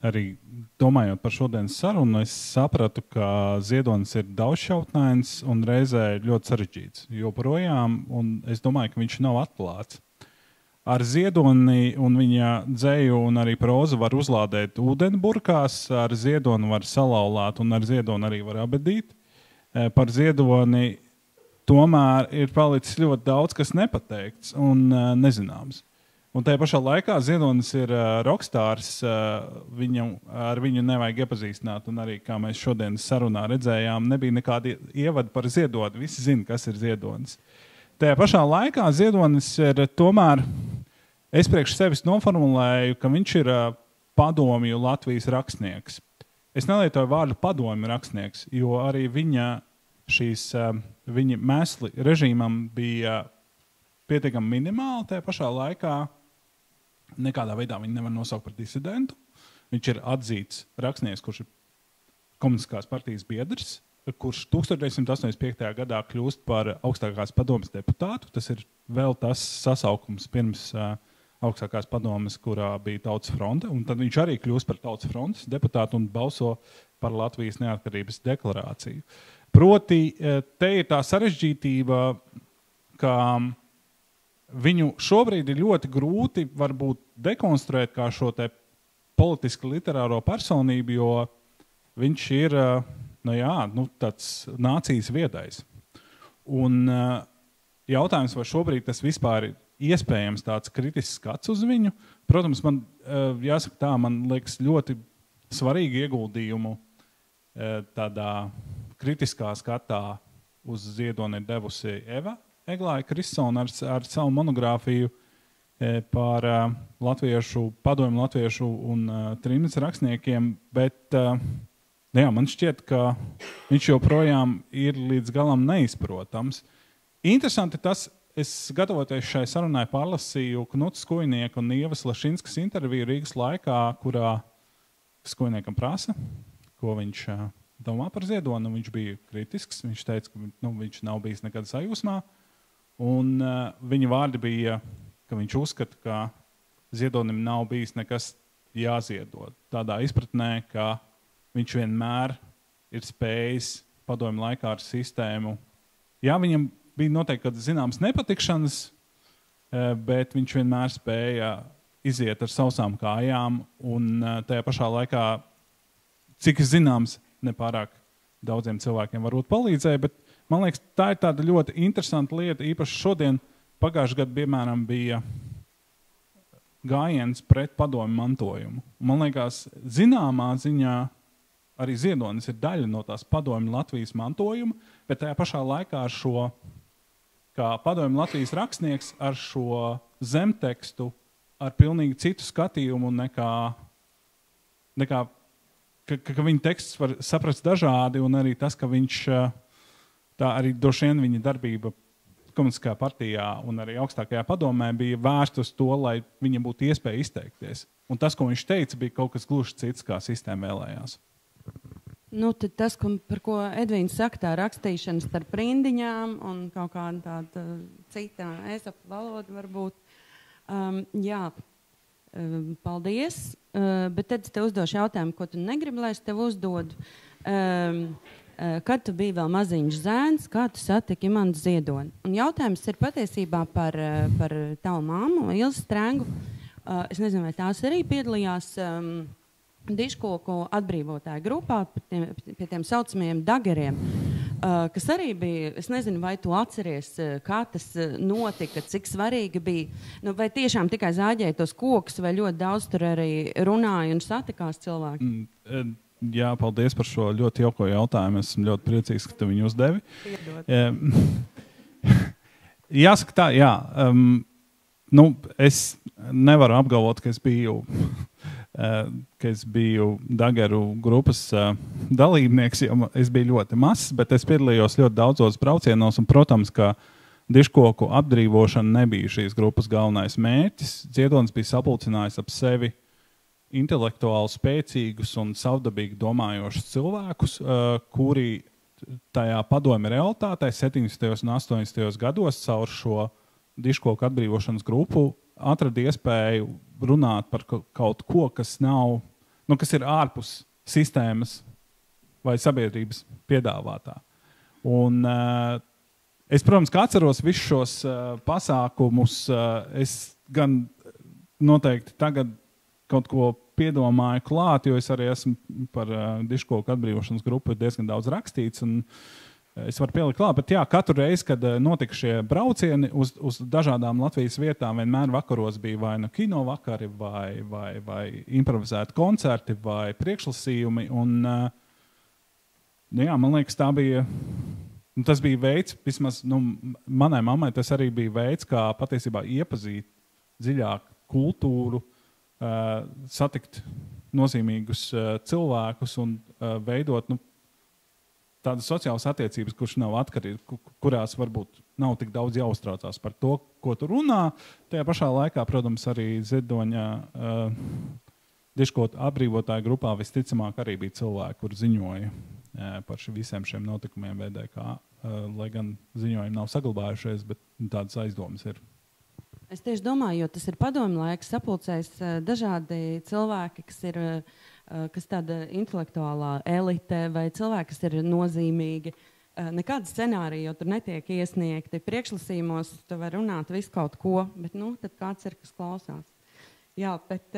arī domājot par šodienas sarunu, es sapratu, ka Ziedonis ir daudzšķautnains un reizē ļoti sarežģīts, joprojām, un es domāju, ka viņš nav atklāts. Ar Ziedoni un viņa dzeju un arī prozu var uzlādēt ūdeni burkās, ar Ziedoni var salauzāt un ar Ziedoni arī var abedīt. Par Ziedoni tomēr ir palicis ļoti daudz, kas nepateikts un nezināms. Un tajā pašā laikā Ziedonis ir rokstārs, ar viņu nevajag iepazīstināt, un arī, kā mēs šodienas sarunā redzējām, nebija nekādi ievadi par Ziedoni, visi zina, kas ir Ziedonis. Tajā pašā laikā Ziedonis ir tomēr, es priekš sevis noformulēju, ka viņš ir padomju Latvijas rakstnieks. Es nelietoju vārdu padomju rakstnieks, jo arī viņa mēsli režīmam bija pietiekami minimāli, tajā pašā laikā nekādā veidā viņu nevar nosaukt par disidentu. Viņš ir atzīts rakstnieks, kurš ir komunistiskās partijas biedrs, kurš 1985. gadā kļūst par augstākās padomes deputātu. Tas ir vēl tas sasaukums pirms augstākās padomes, kurā bija Tautas fronte, un tad viņš arī kļūst par Tautas frontes deputātu un balso par Latvijas neatkarības deklarāciju. Proti, te ir tā sarežģītība, ka viņu šobrīd ir ļoti grūti varbūt dekonstruēt kā šo te politiski literāro personību, jo viņš ir tāds nācijas viedais. Un jautājums, vai šobrīd tas vispār ir iespējams tāds kritisks skats uz viņu. Protams, man jāsaka tā, man liekas ļoti svarīgi ieguldījumu tādā kritiskā skatā uz Ziedoni ir devusi Eva Eglāja Kristsona ar savu monogrāfiju par padomju latviešu un trimdas rakstniekiem, bet man šķiet, ka viņš joprojām ir līdz galam neizprotams. Interesanti tas, es gatavoties šai sarunai pārlasīju Knuta Skujnieka un Ievas Lašinskas interviju Rīgas laikā, kurā Skujniekam prasa, ko viņš domā par Ziedoni. Viņš bija kritisks, viņš teica, ka viņš nav bijis nekad sajūsmā, un viņa vārdi bija, ka viņš uzskata, ka Ziedonim nav bijis nekas jāziedot. Tādā izpratnē, ka viņš vienmēr ir spējis padomju laikā ar sistēmu. Jā, viņam bija noteikti zināmas nepatikšanas, bet viņš vienmēr spēja iziet ar sausām kājām, un tajā pašā laikā, cik zināms, nepārāk daudziem cilvēkiem varbūt palīdzēja, bet man liekas, tā ir tāda ļoti interesanta lieta, īpaši šodien, pagājušajā gadā, piemēram, bija gājiens pret padomju mantojumu. Man liekas, zināmā ziņā arī Ziedonis ir daļa no tās padomju Latvijas mantojuma, bet tajā pašā laikā ar šo, kā padomju Latvijas rakstnieks, ar šo zemtekstu, ar pilnīgi citu skatījumu nekā ka viņa teksts var saprast dažādi, un arī tas, ka viņš, tā arī droši vien viņa darbība komunistiskajā partijā un arī augstākajā padomē bija vērsta uz to, lai viņam būtu iespēja izteikties. Un tas, ko viņš teica, bija kaut kas gluži cits, kā sistēma vēlējās. Nu, tad tas, par ko Edvīns saka, tā rakstīšana starp rindiņām un kaut kāda tāda cita Ēzopa valoda varbūt. Jā, paldies. Bet tad es tev uzdošu jautājumu, ko tu negribi, lai es tev uzdodu. Kad tu biji vēl maziņš zēns, kā tu satiki Imantu Ziedoni? Un jautājums ir patiesībā par tavu māmu, Ilzi Strengu. Es nezinu, vai tās arī piedalījās diškoku atbrīvotāju grupā pie tiem saucamajiem dageriem, kas arī bija, es nezinu, vai tu atceries, kā tas notika, cik svarīgi bija, nu, vai tiešām tikai zāģēja tos kokus, vai ļoti daudz tur arī runāja un satikās cilvēki? Jā, paldies par šo ļoti jauko jautājumu. Esmu ļoti priecīgs, ka tu viņu uzdevi. Jāsaka tā, jā. Es nevaru apgalvot, ka es biju dageru grupas dalībnieks, jo es biju ļoti mazs, bet es piedalījos ļoti daudzos braucienos, un, protams, ka diškoku apdrīvošana nebija šīs grupas galvenais mērķis. Ziedonis bija sapulcinājis ap sevi intelektuāli spēcīgus un savdabīgi domājošus cilvēkus, kuri tajā padomju realitātē 70. un 80. gados caur šo diškoku atbrīvošanas grupu atrada iespēju runāt par kaut ko, kas nav, kas ir ārpus sistēmas vai sabiedrības piedāvātā. Un es, protams, kā atceros visus šos pasākumus, es gan noteikti tagad kaut ko piedomāju klāt, jo es arī esmu par diškoku atbrīvošanas grupu diezgan daudz rakstīts, un es varu pielikt klāt, bet jā, katru reizi, kad notika šie braucieni uz dažādām Latvijas vietām, vienmēr vakaros bija vai nu kino vakari, vai improvizēti koncerti, vai priekšlasījumi, un jā, man liekas, tas bija veids, vismaz manai mammai tas arī bija veids, kā patiesībā iepazīt dziļāk kultūru, satikt nozīmīgus cilvēkus un veidot tādas sociālas attiecības, kurš nav atkarīgi, kurās varbūt nav tik daudz jāuztraucās par to, ko tu runā. Tajā pašā laikā, protams, arī Ziedoņa diškoku atbrīvotāju grupā visticamāk arī bija cilvēki, kur ziņoja par visiem šiem notikumiem VDK, lai gan ziņojumi nav saglabājušies, bet tādas aizdomas ir. Es tieši domāju, jo tas ir padomju laiks, sapulcēs dažādi cilvēki, kas tāda intelektuālā elite vai cilvēki, kas ir nozīmīgi. Nekāda scenārija jau tur netiek iesniegti. Priekšlasījumos tu var runāt visu kaut ko, bet tad kāds ir, kas klausās. Jā, bet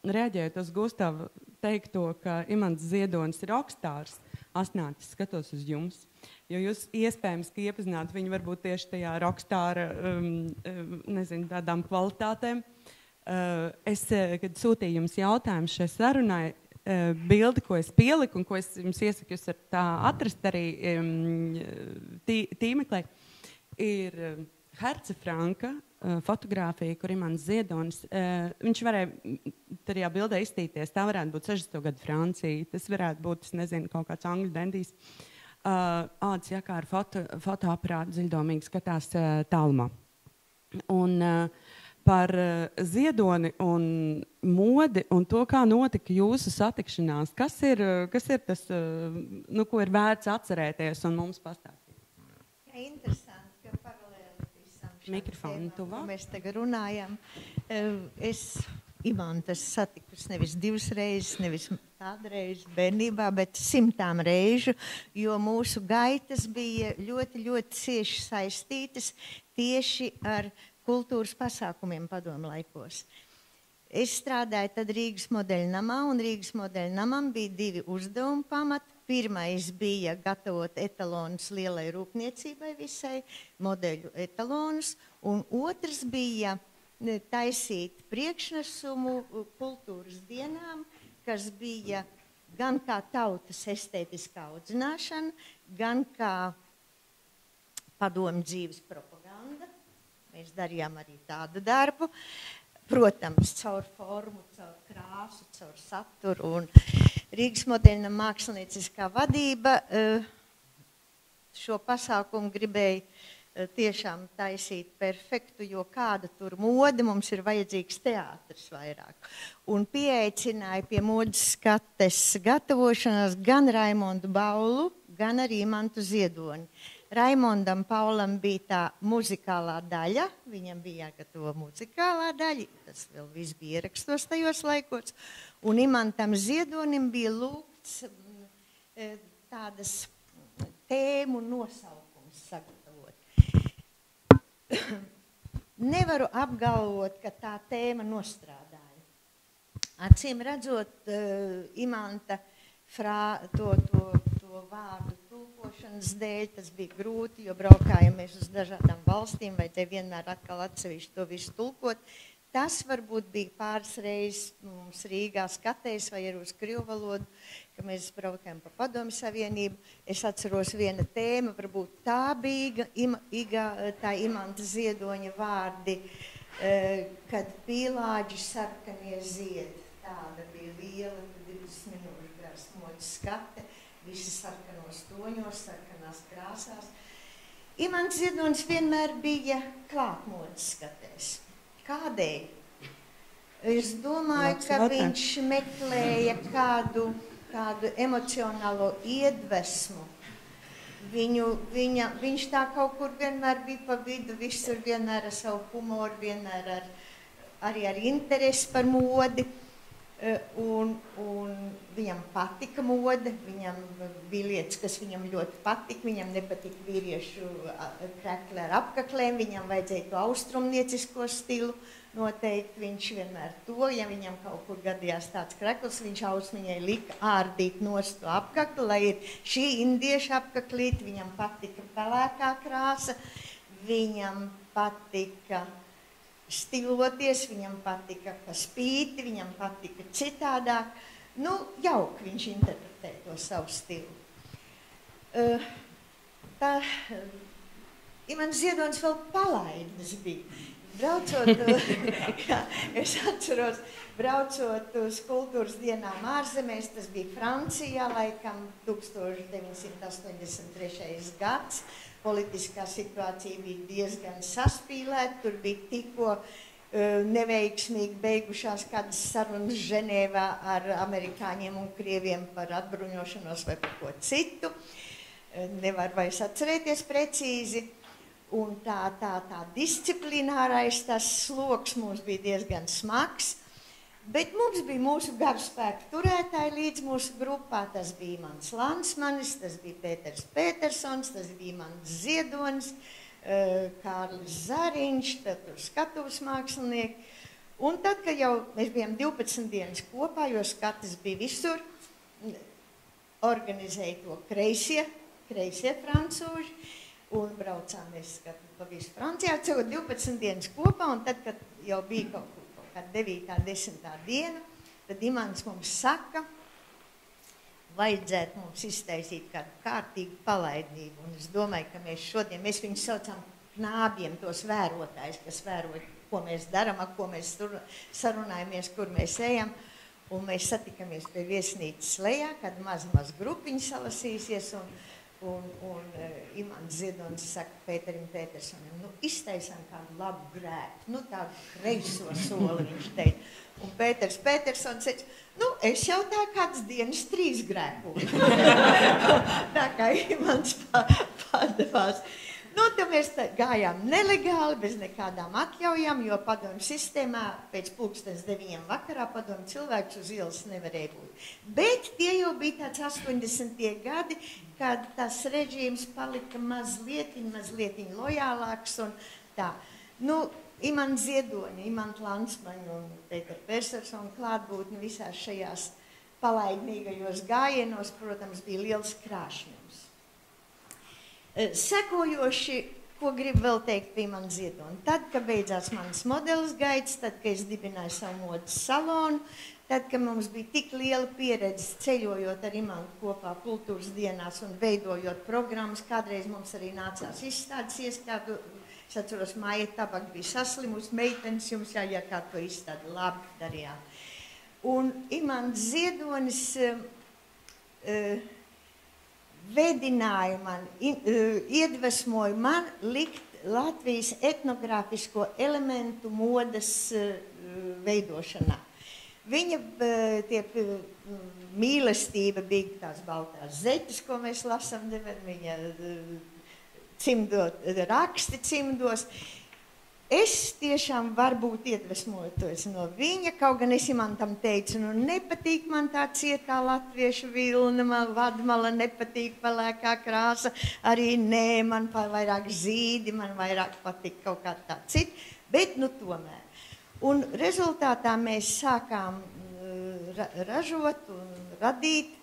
reaģējot uz Gustavu teikto, ka Imants Ziedonis ir rokstārs, asnātis skatos uz jums. Jo jūs iespējams, ka iepazināt viņu varbūt tieši tajā rokstāra, tādām kvalitātēm. Es, kad sūtīju jums jautājumu šai sarunai, bildi, ko es pieliku un ko es jums iesaku jūs ar tā atrast arī tīmeklē, ir Herce Franka fotogrāfija, kur Imants Ziedonis. Viņš varēja tajā bildē izstīties, tā varētu būt 60. gadu Francija, tas varētu būt, es nezinu, kaut kāds angļu dendijs. Ādas jakā ar fotoaparātu dziļdomīgi skatās tālumā. Un par Ziedoni un modi un to, kā notika jūsu satikšanās, kas ir tas, ko ir vērts atcerēties un mums pastāstīt? Ja, interesanti, ka paralēli visam mikrofonu tuvāk. Mēs tagad runājam. Es Imantu satikusi nevis 2 reizes, nevis kādreiz bērnībā, bet 100 reižu, jo mūsu gaitas bija ļoti, ļoti cieši saistītas tieši ar kultūras pasākumiem padomu laikos. Es strādāju tad Rīgas modeļnamā, un Rīgas modeļnamam bija 2 uzdevumi pamati. Pirmais bija gatavot etalonus lielai rūpniecībai visai, modeļu etalonus, un otrs bija taisīt priekšnesumu kultūras dienām, kas bija gan kā tautas estētiskā audzināšana, gan kā padomju dzīves propaganda. Mēs darījām arī tādu darbu. Protams, caur formu, caur krāsu, caur saturu. Un Rīgas modeļnama mākslinieciskā vadība šo pasākumu gribēja tiešām taisīt perfektu, jo kāda tur mode mums ir vajadzīgs teātris vairāk. Un pieaicināja pie modes skates gatavošanās gan Raimondu Baulu, gan arī Imantu Ziedoni. Raimondam Paulam bija tā muzikālā daļa, viņam bija jāgatavo muzikālā daļa, tas vēl viss bija ierakstos tajos laikos, un Imantam Ziedonim bija lūgts tādas tēmu nosaukums sagatavot. Nevaru apgalvot, ka tā tēma nostrādāja. Acīm redzot, Imanta to vārdu tulkošanas dēļ, tas bija grūti, jo braukājam mēs uz dažādām valstīm, vajadzēja vienmēr atkal atsevišķi to visu tulkot. Tas varbūt bija pāris reizes mums Rīgā skatējis vai arī uz krievu valodu, ka mēs braukājam pa Padomju Savienību. Es atceros viena tēma, varbūt tā bija tā Imanta Ziedoņa vārdi, kad pīlāģi sarkanie zied. Tāda bija liela 20 minūšu garas modes skate, visi sarkanos toņos, sarkanās krāsās. Imants Ziedonis vienmēr bija klātmodes skatēs. Kādēļ? Es domāju, ka viņš meklēja kādu emocionālo iedvesmu. Viņš tā kaut kur vienmēr bija pa vidu, visur vienmēr ar savu humoru, vienmēr arī ar interesi par modi. Un viņam patika mode, viņam bija lietas, kas viņam ļoti patika, viņam nepatika vīriešu krekli ar apkaklēm, viņam vajadzēja to austrumniecisko stilu, noteikti viņš vienmēr to, ja viņam kaut kur gadījās tāds krekls, viņš ausmiņai lika ārdīt nost to apkakli, lai ir šī indieša apkaklīt, viņam patika pelēkā krāsa, viņam patika stiloties, viņam patika pa spīti, viņam patika citādāk. Nu, jauki viņš interpretē to savu stilu. Imants Ziedonis vēl palaidnis bija. Es atceros, braucot uz kultūras dienām ārzemēs, tas bija Francijā, laikam 1983. gads. Politiskā situācija bija diezgan saspīlēta, tur bija tikko neveiksmīgi beigušās kādas sarunas Ženēvā ar amerikāņiem un krieviem par atbruņošanos vai par ko citu. Nevar vairs atcerēties precīzi. Un tā disciplinārais tas sloks mums bija diezgan smags. Bet mums bija mūsu garspēku turētāji līdz mūsu grupā. Tas bija Imants Lansmanis, tas bija Pēters Petersons, tas bija Imants Ziedonis, Kārlis Zariņš, tad tur skatuves mākslinieki. Un tad, kad jau mēs bijām 12 dienas kopā, jo skatas bija visur, organizēja to kreisie francūži, un braucām mēs skatu pa visu Francijā, 12 dienas kopā, un tad, kad jau bija kaut 9. 10. diena, tad Imants mums saka, vajadzētu mums iztaisīt kādu kārtīgu palaidnību. Un es domāju, ka mēs viņus saucam knābiem, tos vērotājus, kas vēroja, ko mēs darām, ko mēs sarunājamies, kur mēs ejam. Un mēs satikamies pie viesnīcas lejā, kad maz grupiņa salasīsies, un Imants Ziedonis saka Pēterim Petersonam, iztaisām kādu labu grēku, tādu kreiso soli, viņš teica. Un Pēters Petersons teica, es jau tā kādas dienas 3 grēkoju. Tā kā Imants padevās. Tad mēs gājām nelegāli, bez nekādām atļaujām, jo padomju sistēmā pēc 9:00 vakarā padomju cilvēks uz ielas nevarēja būt. Bet tie jau bija tāds 80. gadi, kad tas režīms palika mazliet lojālāks un tā. Imants Ziedoņa, Imants Lansmaņa un Pētera Petersona klātbūtne visās šajās palaidnīgajos gājienos, protams, bija liels krāšņums. Sekojoši, ko gribu vēl teikt pie Imanta Ziedona. Tad, kad beidzās manas modeles gaitas, tad, kad es dibināju savu modes salonu, tad, kad mums bija tik liela pieredze ceļojot ar Imantu kopā kultūras dienās un veidojot programmas, kādreiz mums arī nācās izstādes ieskādu. Es atceros, Maija Tabaka bija saslimusi, meitenes jums jāiekāt to izstādi, labi darījām. Un Imants Ziedonis vedināja man, iedvesmoja man likt Latvijas etnogrāfisko elementu modes veidošanā. Viņa mīlestība bija tās baltās zeķes, ko mēs lasām, viņa raksti cimdos. Es tiešām varbūt iedvesmojoties no viņa, kaut gan es Imantam teicu, nu nepatīk man tā cietā latviešu vilna, man vadmala nepatīk pelēkā krāsa, arī nē, man vairāk zīdi, man vairāk patīk kaut kā tā cita, bet nu tomēr. Un rezultātā mēs sākām ražot un radīt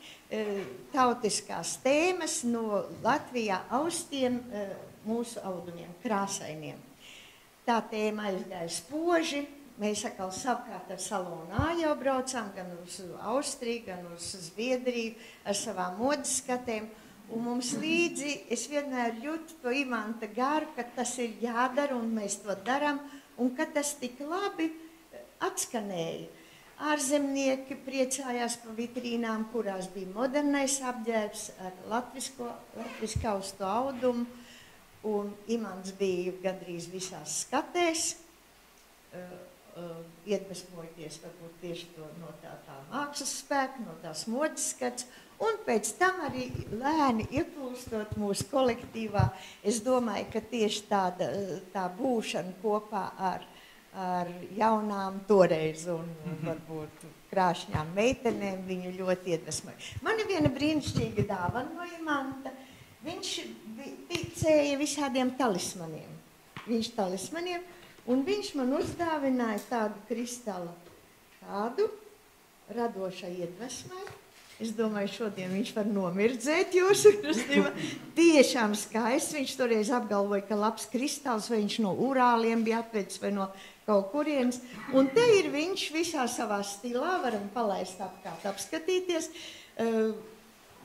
tautiskās tēmas no Latvijā austiem mūsu audumiem, krāsainiem. Tā tēma aizgāja spoži. Mēs atkal savukārt ar salonu A jau braucām gan uz Austriju, gan uz Zviedriju ar savām modes skatēm. Un mums līdzi, es vienmēr jūtu to Imanta garu, ka tas ir jādara un mēs to darām. Un ka tas tik labi atskanēja. Ārzemnieki priecājās par vitrīnām, kurās bija modernais apģērbs ar latviski austu audumu. Un Imants bija gandrīz visās skatēs, iedvesmojoties varbūt tieši no tā mākslas spēka, no tās modes skats. Un pēc tam arī lēni ieplūstot mūsu kolektīvā, es domāju, ka tieši tā būšana kopā ar jaunām toreiz un varbūt krāšņām meitenēm viņu ļoti iedvesmoja. Man ir viena brīnišķīga dāvana no Imanta. Viņš ticēja visādiem talismaniem. Un viņš man uzdāvināja tādu kristālu, tādu radošai iedvesmai. Es domāju, šodien viņš var nomirdzēt jūsu kristībā. Tiešām skaists. Viņš toreiz apgalvoja, ka labs kristāls, vai viņš no Urāliem bija atvedis vai no kaut kurienes. Un te ir viņš visā savā stilā, varam palaist apkārt, apskatīties.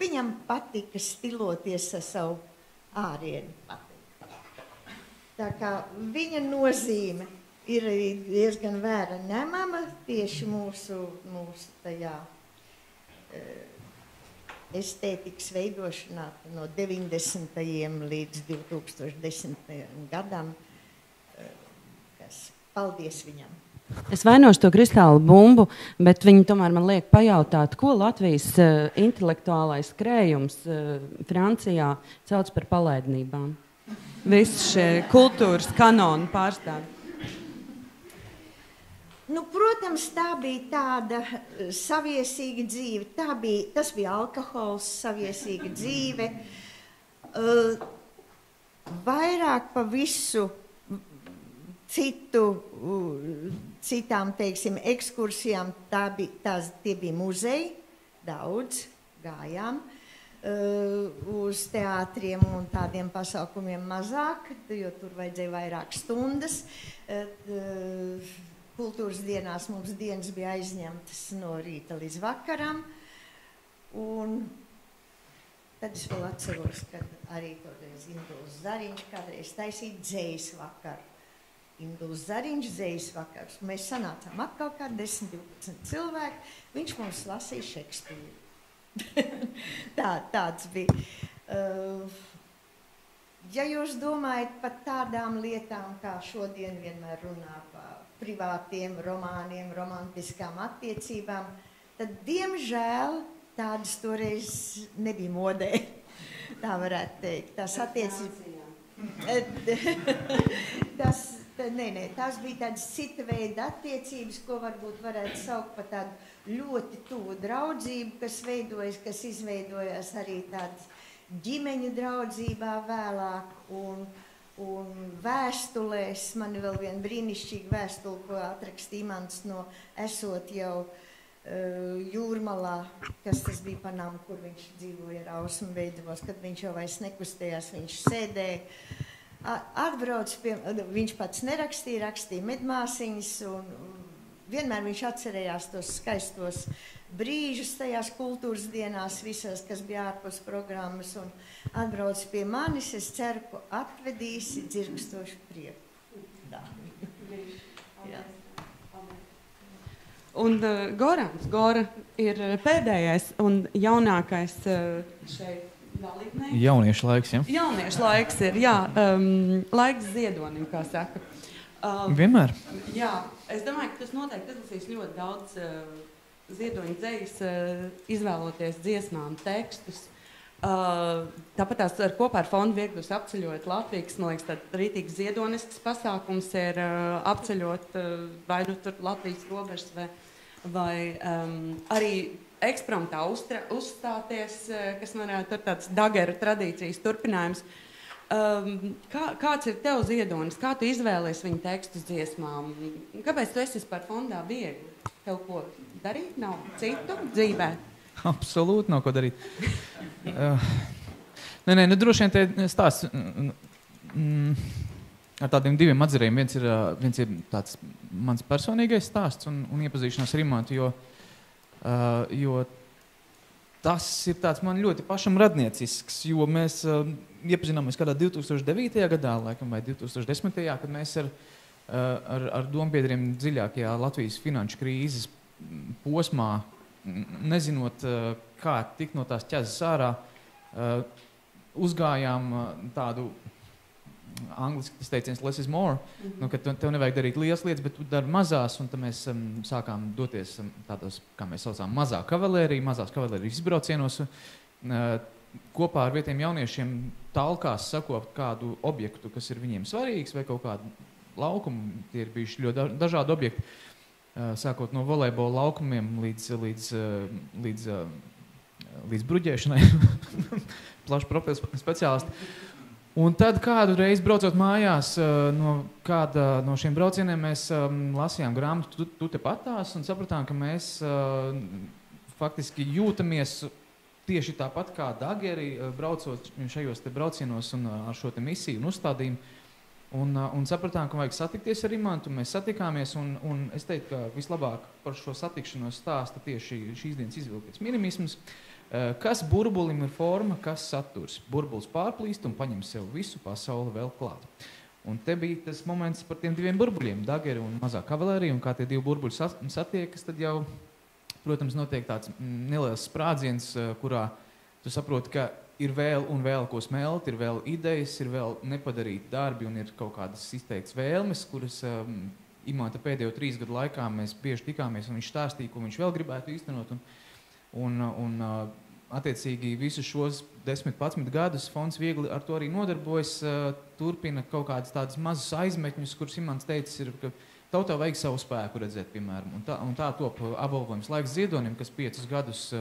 Viņam patika stiloties ar savu ārienu. Tā kā viņa nozīme ir diezgan vēra ņemama tieši mūsu tajā estētikas veidošanā no 90. līdz 2010. gadam. Paldies viņam! Es vainošu to kristālu bumbu, bet viņi tomēr man liek pajautāt, ko Latvijas intelektuālais krējums Francijā celts par palaidnībām. Visi šie kultūras kanoni pārstāvi. Nu, protams, tā bija tāda saviesīga dzīve. Tas bija alkohols, saviesīga dzīve. Vairāk pa visu citām, teiksim, ekskursijām, tie bija muzeji, daudz gājām, uz teātriem un tādiem pasākumiem mazāk, jo tur vajadzēja vairāk stundas. Kultūras dienās mums dienas bija aizņemtas no rīta līdz vakaram, un tad es vēl atceros, ka arī toreiz Induls Zariņš kādreiz taisīja dzejas vakaru. Induls Zariņš dzejas vakars. Mēs sanācām atkal kā 10-12 cilvēki. Viņš mums lasīja Šekspīru. Tāds bija. Ja jūs domājat par tādām lietām, kā šodien vienmēr runā par privātiem romāniem, romantiskām attiecībām, tad, diemžēl, tādas toreiz nebija modē. Tā varētu teikt. Tās attiecības... Tās bija tādas cita veida attiecības, ko varbūt varētu saukt par tādu ļoti tuvu draudzību, kas izveidojās arī tādas ģimeņu draudzībā vēlāk un vēstulēs. Man ir vēl viena brīnišķīga vēstule, ko atrakstīja Imants no esot jau Jūrmalā, kas tas bija Panama, kur viņš dzīvoja ar ausmu beidzamos, kad viņš jau vairs nekustējās, viņš sēdēja. Viņš pats nerakstīja, rakstīja medmāsiņas, un vienmēr viņš atcerējās tos skaistos brīžus tajās kultūras dienās, visās, kas bija ārpus programmas, un atbrauc pie manis, es ceru, ka atvedīsi dzirkstošu prieku. Jā. Un Gora ir pēdējais un jaunākais šeit dalībnieki. Jauniešu laiks, ja? Jauniešu laiks ir, jā, laiks ziedonim, kā saka. Vienmēr. Jā, es domāju, ka tas noteikti izlasīs ļoti daudz ziedoņu dzejas, izvēloties dziesmām tekstus. Tāpat tās kopā ar fondu Viegļus apceļot Latviju, kas, man liekas, tāds rītīgs ziedonisks pasākums ir apceļot vai nu tur Latvijas robežas vai arī ekspromptā uzstāties, kas varētu tur tāds dageru tradīcijas turpinājums. Kāds ir tev ziedonis? Kā tu izvēlies viņu tekstus dziesmām? Kāpēc tu esi par fondā Viegli? Tev ko darīt nav citu dzīvē? Absolūti nav ko darīt. Nē, droši vien te stāsts ar tādiem diviem atzariem. Viens ir tāds mans personīgais stāsts un iepazīšanās ar Imantu, jo tas ir tāds man ļoti pašam radniecisks, jo mēs iepazināmies kādā 2009. Gadā, laikam, vai 2010. Kad mēs ar dombiedriem dziļākajā Latvijas finanšu krīzes posmā, nezinot, kā tikt no tās ķezas ārā, uzgājām tādu angliski teiciens less is more, ka tev nevajag darīt lielas lietas, bet tu dari mazās, un tad mēs sākām doties tādos, kā mēs saucām, mazās kavalērijas izbraucienos, kopā ar vietiem jauniešiem talkās sakopt kādu objektu, kas ir viņiem svarīgs, vai kaut kādu laukumu. Tie ir bijuši ļoti dažādi objekti. Sākot no volejbola laukumiem līdz bruģēšanai, plašu profilu speciālisti. Un tad kādu reizi braucot mājās no kāda no šiem braucieniem, mēs lasījām grāmatu Tu tepatās un sapratām, ka mēs faktiski jūtamies tieši tāpat kā dageri, braucot šajos te braucienos un ar šo te misiju un uzstādījumu. Un sapratām, ka vajag satikties ar Imantu, mēs satikāmies, un es teiktu, ka vislabāk par šo satikšanos stāsta tieši šīs dienas izvilkties minimisms. Kas burbulim ir forma, kas saturs? Burbulis pārplīst un paņem sev visu pasauli vēl klāt. Un te bija tas moments par tiem diviem burbuļiem, dageri un mazā kavalērija, un kā tie divi burbuļi satiekas, tad jau, protams, notiek tāds neliels sprādziens, kurā tu saproti, ka ir vēl un vēl ko smelt, ir vēl idejas, ir vēl nepadarīti darbi un ir kaut kādas izteikts vēlmes, kuras Imanta pēdējo 3 gadu laikā mēs bieži tikāmies un viņš stāstīja, ko viņš vēl gribētu īstenot. Un attiecīgi visus šos 10-11 gadus fonds Viegli ar to arī nodarbojas, turpina kaut kādas tādas mazas aizmetņus, kuras Imants teicis, ir, ka tautā vajag savu spēku redzēt, piemēram. Un tā top apbalvojums Laiks ziedonim, kas 5 gadus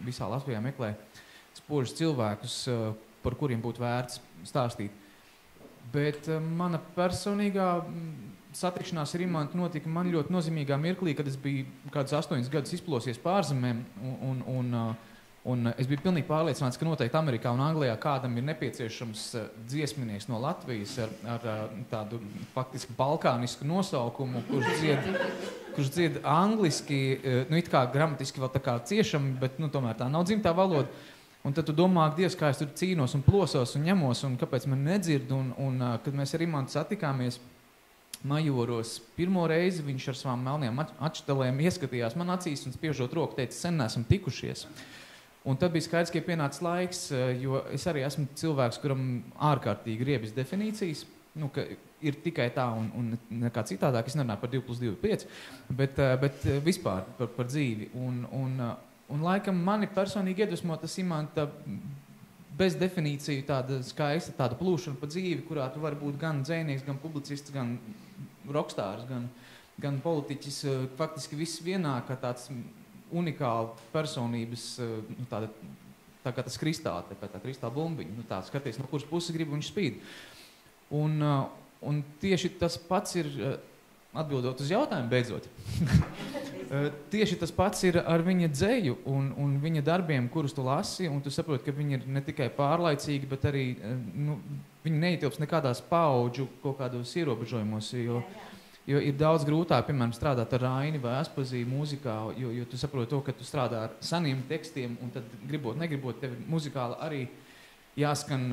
visā Latvijā meklē spožus cilvēkus, par kuriem būtu vērts stāstīt. Bet mana personīgā satikšanās ar Imantu notika man ļoti nozīmīgā mirklī, kad es biju kādus 8 gadus izplosies pārzemēm, un es biju pilnīgi pārliecināts, ka noteikti Amerikā un Anglijā kādam ir nepieciešams dziesminieks no Latvijas ar tādu faktiski balkānisku nosaukumu, kurš dzied angliski, it kā gramatiski vēl tā kā ciešami, bet tomēr tā nav dzimtā valoda. Un tad tu domā, Dievs, kā es tur cīnos un plosos un ņemos, un kāpēc man nedzird. Un kad mēs ar Imantu satikāmies Majoros pirmo reizi, viņš ar savām melnajām atštelēm ieskatījās man acīs un spiežot roku teica, sen neesam tikušies. Un tad bija skaidrs, ka ir pienācis laiks, jo es arī esmu cilvēks, kuram ārkārtīgi riebjas definīcijas, ka ir tikai tā un nekā citādāk. Es nerunāju par 2+2 ir 5, bet vispār par dzīvi. Un laikam mani personīgi iedvesmo tas Imanta bez definīciju tāda skaista, tāda plūšana pa dzīvi, kurā tu vari būt gan dzejnieks, gan publicists, gan rokstārs, gan politiķis, faktiski viss vienā, kā tāds unikāla personības, tā kā tas kristāli, tā kristāla bumbiņa, tā skaties, no kuras puses gribu viņš spīd. Un tieši tas pats ir, atbildot uz jautājumu beidzot, tieši tas pats ir ar viņa dzeju un viņa darbiem, kurus tu lasi, un tu saproti, ka viņi ir ne tikai pārlaicīgi, bet arī viņi neietilps nekādās paudžu kaut kādos ierobežojumos, jo ir daudz grūtāk, piemēram, strādāt ar Raini vai Aspazīju mūzikā, jo tu saproti to, ka tu strādā ar saniem tekstiem, un tad gribot, negribot, tev muzikāli arī jāskan,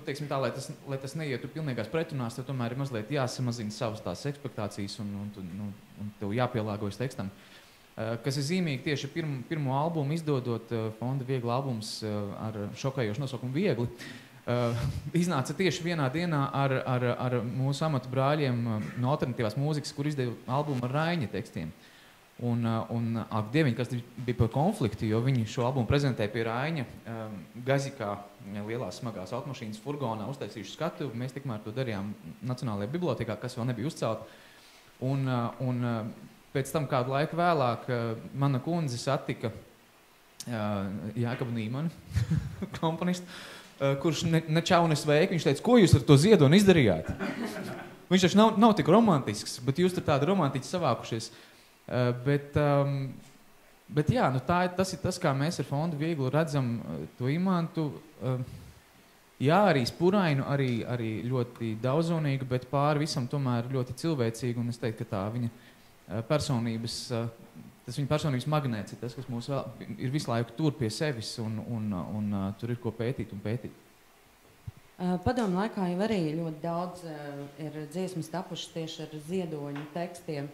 teiksim tā, lai tas neietu pilnīgās pretrunās, tad tomēr ir mazliet jāsamazina savas tās ekspektācijas un tev jāpielāgojas tekstam. kas ir zīmīgi tieši pirmo albumu izdodot, fonda Viegli albums ar šokējošu nosaukumu Viegli. Iznāca tieši vienā dienā ar mūsu amatu brāļiem no alternatīvās mūzikas, kur izdeva albumu ar Raiņa tekstiem. Un ak, Dieviņ, kas bija par konfliktu, jo viņi šo albumu prezentēja pie Raiņa Gazikā, lielās smagās automašīnas furgonā, uztaisījuši skatu. Mēs tikmēr to darījām Nacionālajā bibliotēkā, kas vēl nebija uzcelta. Un pēc tam kādu laiku vēlāk mana kundze satika Jākabu Nīmani, komponistu, kurš nečaunes veika. Viņš teica, ko jūs ar to Ziedoni izdarījāt? Viņš taču nav tik romantisks, bet jūs tur tādi romantiķi savākušies. Bet jā, nu tas ir tas, kā mēs ar fondu Viegli redzam to Imantu. Jā, arī spurainu, arī ļoti daudzonīgu, bet pāri visam tomēr ļoti cilvēcīgu. Un es teiktu, ka tā viņa personības, tas viņa personības magnēts ir tas, kas mūs vēl ir visu laiku tur pie sevis un tur ir ko pētīt un pētīt. Padomu laikā jau arī ļoti daudz ir dziesmas tapušas tieši ar Ziedoņu tekstiem.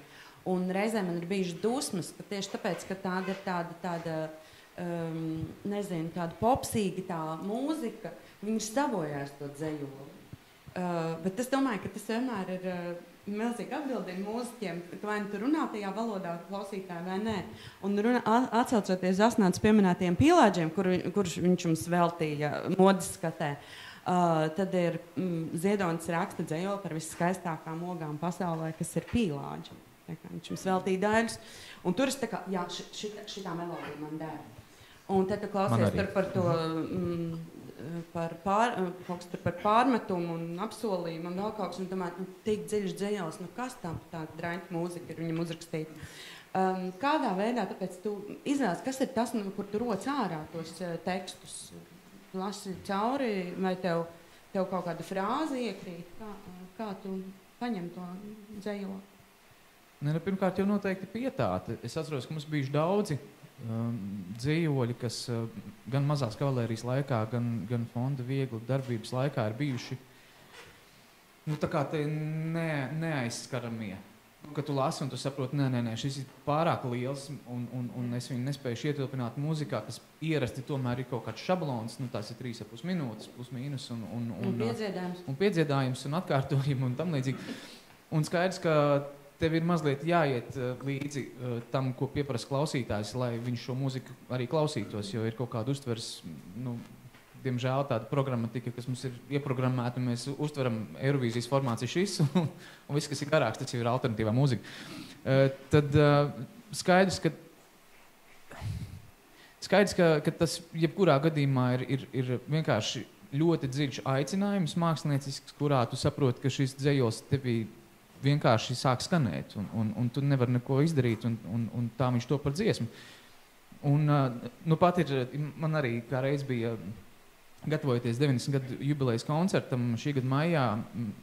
Un reizē man ir bijuši dusmas, ka tieši tāpēc, ka tāda ir tāda nezinu, tāda popsīga tā mūzika, viņi savojās to dzejoli. Bet es domāju, ka tas vienmēr ir milzīgi atbildīgi mūziķiem, ka vai nu tu runā tajā valodā klausītāji vai nē. Un atsaucoties Asnāts pieminētajiem pīlāģiem, kurš viņš mums veltīja modes skatē, tad ir Ziedonis raksta dzejoli par visskaistākām ogām pasaulē, kas ir pīlāģi. Viņš mums veltīja daļus, un tur es tā kā, jā, šitā melodija man dēļ. Un tad tu klausies tur par to, par pārmetumu un apsolījumu un vēl kaut kas, un domāju, nu, tik dziļš dzejos, nu kas tam tā draņķa mūzika ir viņam uzrakstīta. Kādā veidā, tāpēc tu izvēlies, kas ir tas, kur tu roc ārā tos tekstus, lasi cauri, vai tev kaut kāda frāze iekrīt, kā tu paņem to dzejoli? Pirmkārt, jau noteikti pietāte. Es atceros, ka mums bijuši daudzi dzējoļi, kas gan mazās kavalērijas laikā, gan fonda Viegli darbības laikā ir bijuši tā kā te neaizskaramie. Kad tu lasi un tu saproti, nē, šis ir pārāk liels un es viņu nespēju ietilpināt mūzikā, kas ierasti tomēr ir kaut kāds šablons, tās ir 3,5 minūtes, plus mīnus un piedziedājums un atkārtojumi un tam līdzīgi. Un skaidrs, ka tev ir mazliet jāiet līdzi tam, ko pieprasa klausītājs, lai viņš šo mūziku arī klausītos, jo ir kaut kāda uztveres, diemžēl tāda programmatika, kas mums ir ieprogrammēta, un mēs uztveram Eirovīzijas formāts ir šis, un viss, kas ir garāks, tas jau ir alternatīvā mūzika. Tad skaidrs, ka tas jebkurā gadījumā ir vienkārši ļoti dziļš aicinājums māksliniecisks, kurā tu saproti, ka šis dzejos tevī vienkārši sāk skanēt, un tu nevari neko izdarīt, un tā viņš to par dziesmu. Un pat man arī kā reiz bija, gatavojoties 90 gadu jubilejas koncertam, šī gada maijā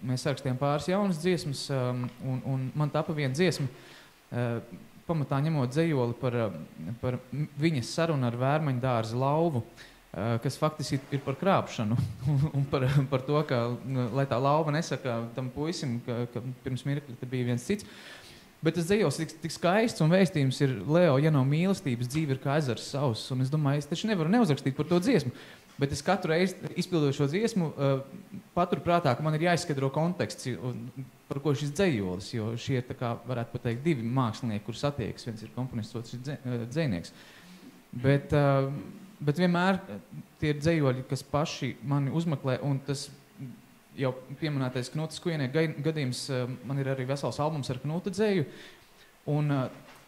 mēs sarakstījām pāris jaunas dziesmas, un man tapa viena dziesma, pamatā ņemot dzejoli par viņas sarunu ar Vērmaņu dārza lauvu, kas faktiski ir par krāpšanu un par to, ka, lai tā lauva nesaka tam puisim, ka pirms mirkļa te bija viens cits. Bet tas dzejos tik skaists un vēstījums ir Leo, ja nav mīlestības, dzīve ir kā ezers sauss. Un es domāju, es taču nevaru neuzrakstīt par to dziesmu. Bet es katru reizi izpildot šo dziesmu, paturu prātā, ka man ir jāizskatro konteksts, par ko šis dzejolis, jo šie ir, tā kā varētu pateikt, divi mākslinieki, kurus attiekas, viens ir komponists, otrs ir dzejnieks. Bet vienmēr tie ir dzejoļi, kas paši mani uzmeklē, un tas jau pieminētais Knutas Kujenieka gadījums, man ir arī vesels albums ar Knuta dzeju, un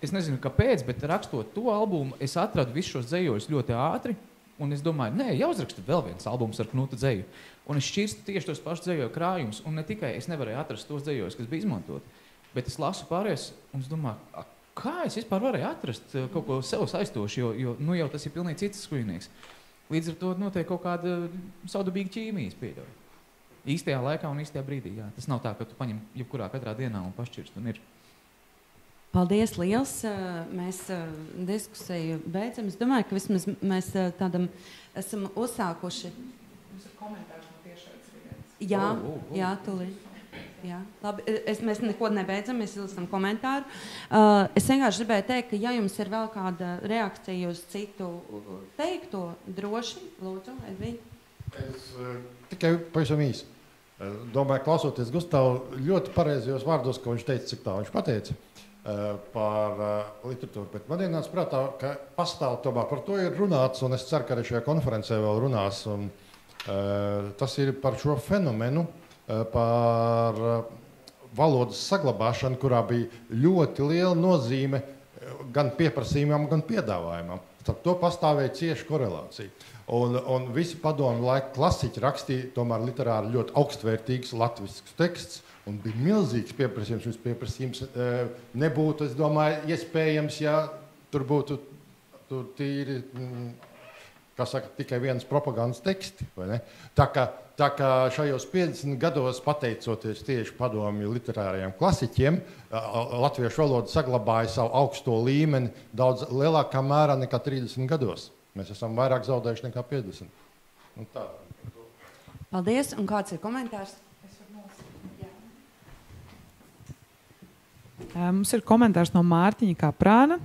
es nezinu kāpēc, bet rakstot to albumu, es atradu visus šos dzejoļus ļoti ātri, un es domāju, nē, jāuzraksta vēl viens albums ar Knuta dzeju, un es šķirstu tieši tos pašus dzejoļu krājumus, un ne tikai es nevarēju atrast tos dzejoļus, kas bija izmantoti, bet es lasu pārējos, un es domāju, kā es vispār varēju atrast kaut ko sev saistošu, jo jau tas ir pilnīgi cits skujnieks. Līdz ar to notiek kaut kāda saudabīga ķīmijas pieļauja. Īstajā laikā un īstajā brīdī, jā. Tas nav tā, ka tu paņem jebkurā katrā dienā un pašķirst, un ir. Paldies liels. Mēs diskusiju beidzam. Es domāju, ka vismaz mēs tādam esam uzsākuši. Mums ir komentārs no tiešais. Jā, tūlīt. Jā, labi. Mēs neko nebeidzam, mēs izlasām komentāru. Es vienkārši gribēju teikt, ka ja jums ir vēl kāda reakcija uz citu teikto, droši, lūdzu, Edvīna. Es tikai pavisam īsi. Domāju, klausoties Gustavu, ļoti pareizajos vārdos, ko viņš teica, cik tā viņš pateica par literatūru. Bet man ienāca prātā, ka pastāv tomēr par to ir runāts, un es ceru, ka arī šajā konferencē vēl runās. Un, tas ir par šo fenomenu, par valodas saglabāšanu, kurā bija ļoti liela nozīme gan pieprasījumam, gan piedāvājumam. Tad to pastāvēja cieša korelācija. Un visi padomu laika klasiķi rakstīja tomēr literāri ļoti augstvērtīgs latvisks teksts, un bija milzīgs pieprasījums. Šis pieprasījums nebūtu, es domāju, iespējams, ja tur būtu tīri, kā saka, tikai viens propagandas teksti, vai ne? Tā kā šajos 50 gados, pateicoties tieši padomju literārajiem klasiķiem, latviešu valoda saglabāja savu augsto līmeni daudz lielākā mērā nekā 30 gados. Mēs esam vairāk zaudējuši nekā 50. Tā. Paldies. Un kāds ir komentārs? Mums ir komentārs no Mārtiņa Kaprāna.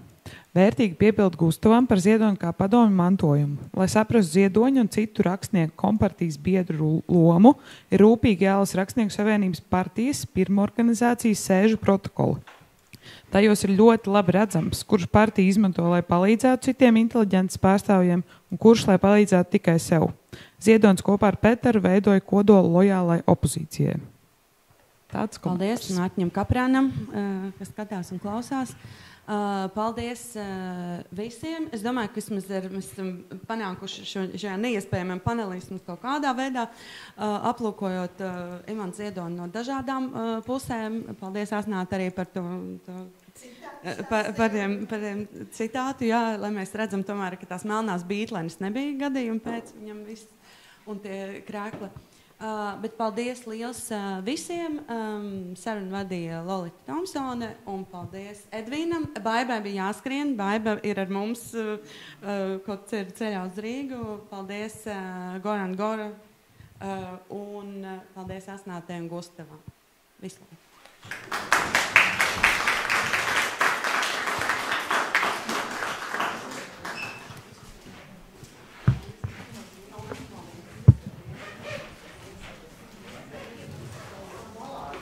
Vērtīgi piebildu Gustavam par Ziedoņa kā padomju mantojumu. Lai saprastu Ziedoņa un citu rakstnieku kompartijas biedru lomu, ir rūpīgi jālasa Rakstnieku savienības partijas pirmo organizācijas sēžu protokoli. Tajos ir ļoti labi redzams, kurš partija izmanto, lai palīdzētu citiem inteliģentas pārstāvjiem, un kurš, lai palīdzētu tikai sev. Ziedonis kopā ar Peteru veidoja kodolu lojālai opozīcijai. Tāds paldies Mārtiņam Kaprānam, kas skatās un klausās. Paldies visiem. Es domāju, ka mēs esam panākuši šajā neiespējamajam panelismu kaut kādā veidā, aplūkojot Imantu Ziedoni no dažādām pusēm. Paldies, Asnāt, arī par par tiem citātu, jā, lai mēs redzam tomēr, ka tās melnās bītlenes nebija gadījumi pēc viņam viss un tie krēkli. Bet paldies liels visiem. Sarunu vadīja Lolita Tomsone un paldies Edvīnam. Baibai bija jāskrien. Baiba ir ar mums kaut ir ceļā uz Rīgu. Paldies Goran Gora un paldies Asnātei un Gustavam. Vislabāk.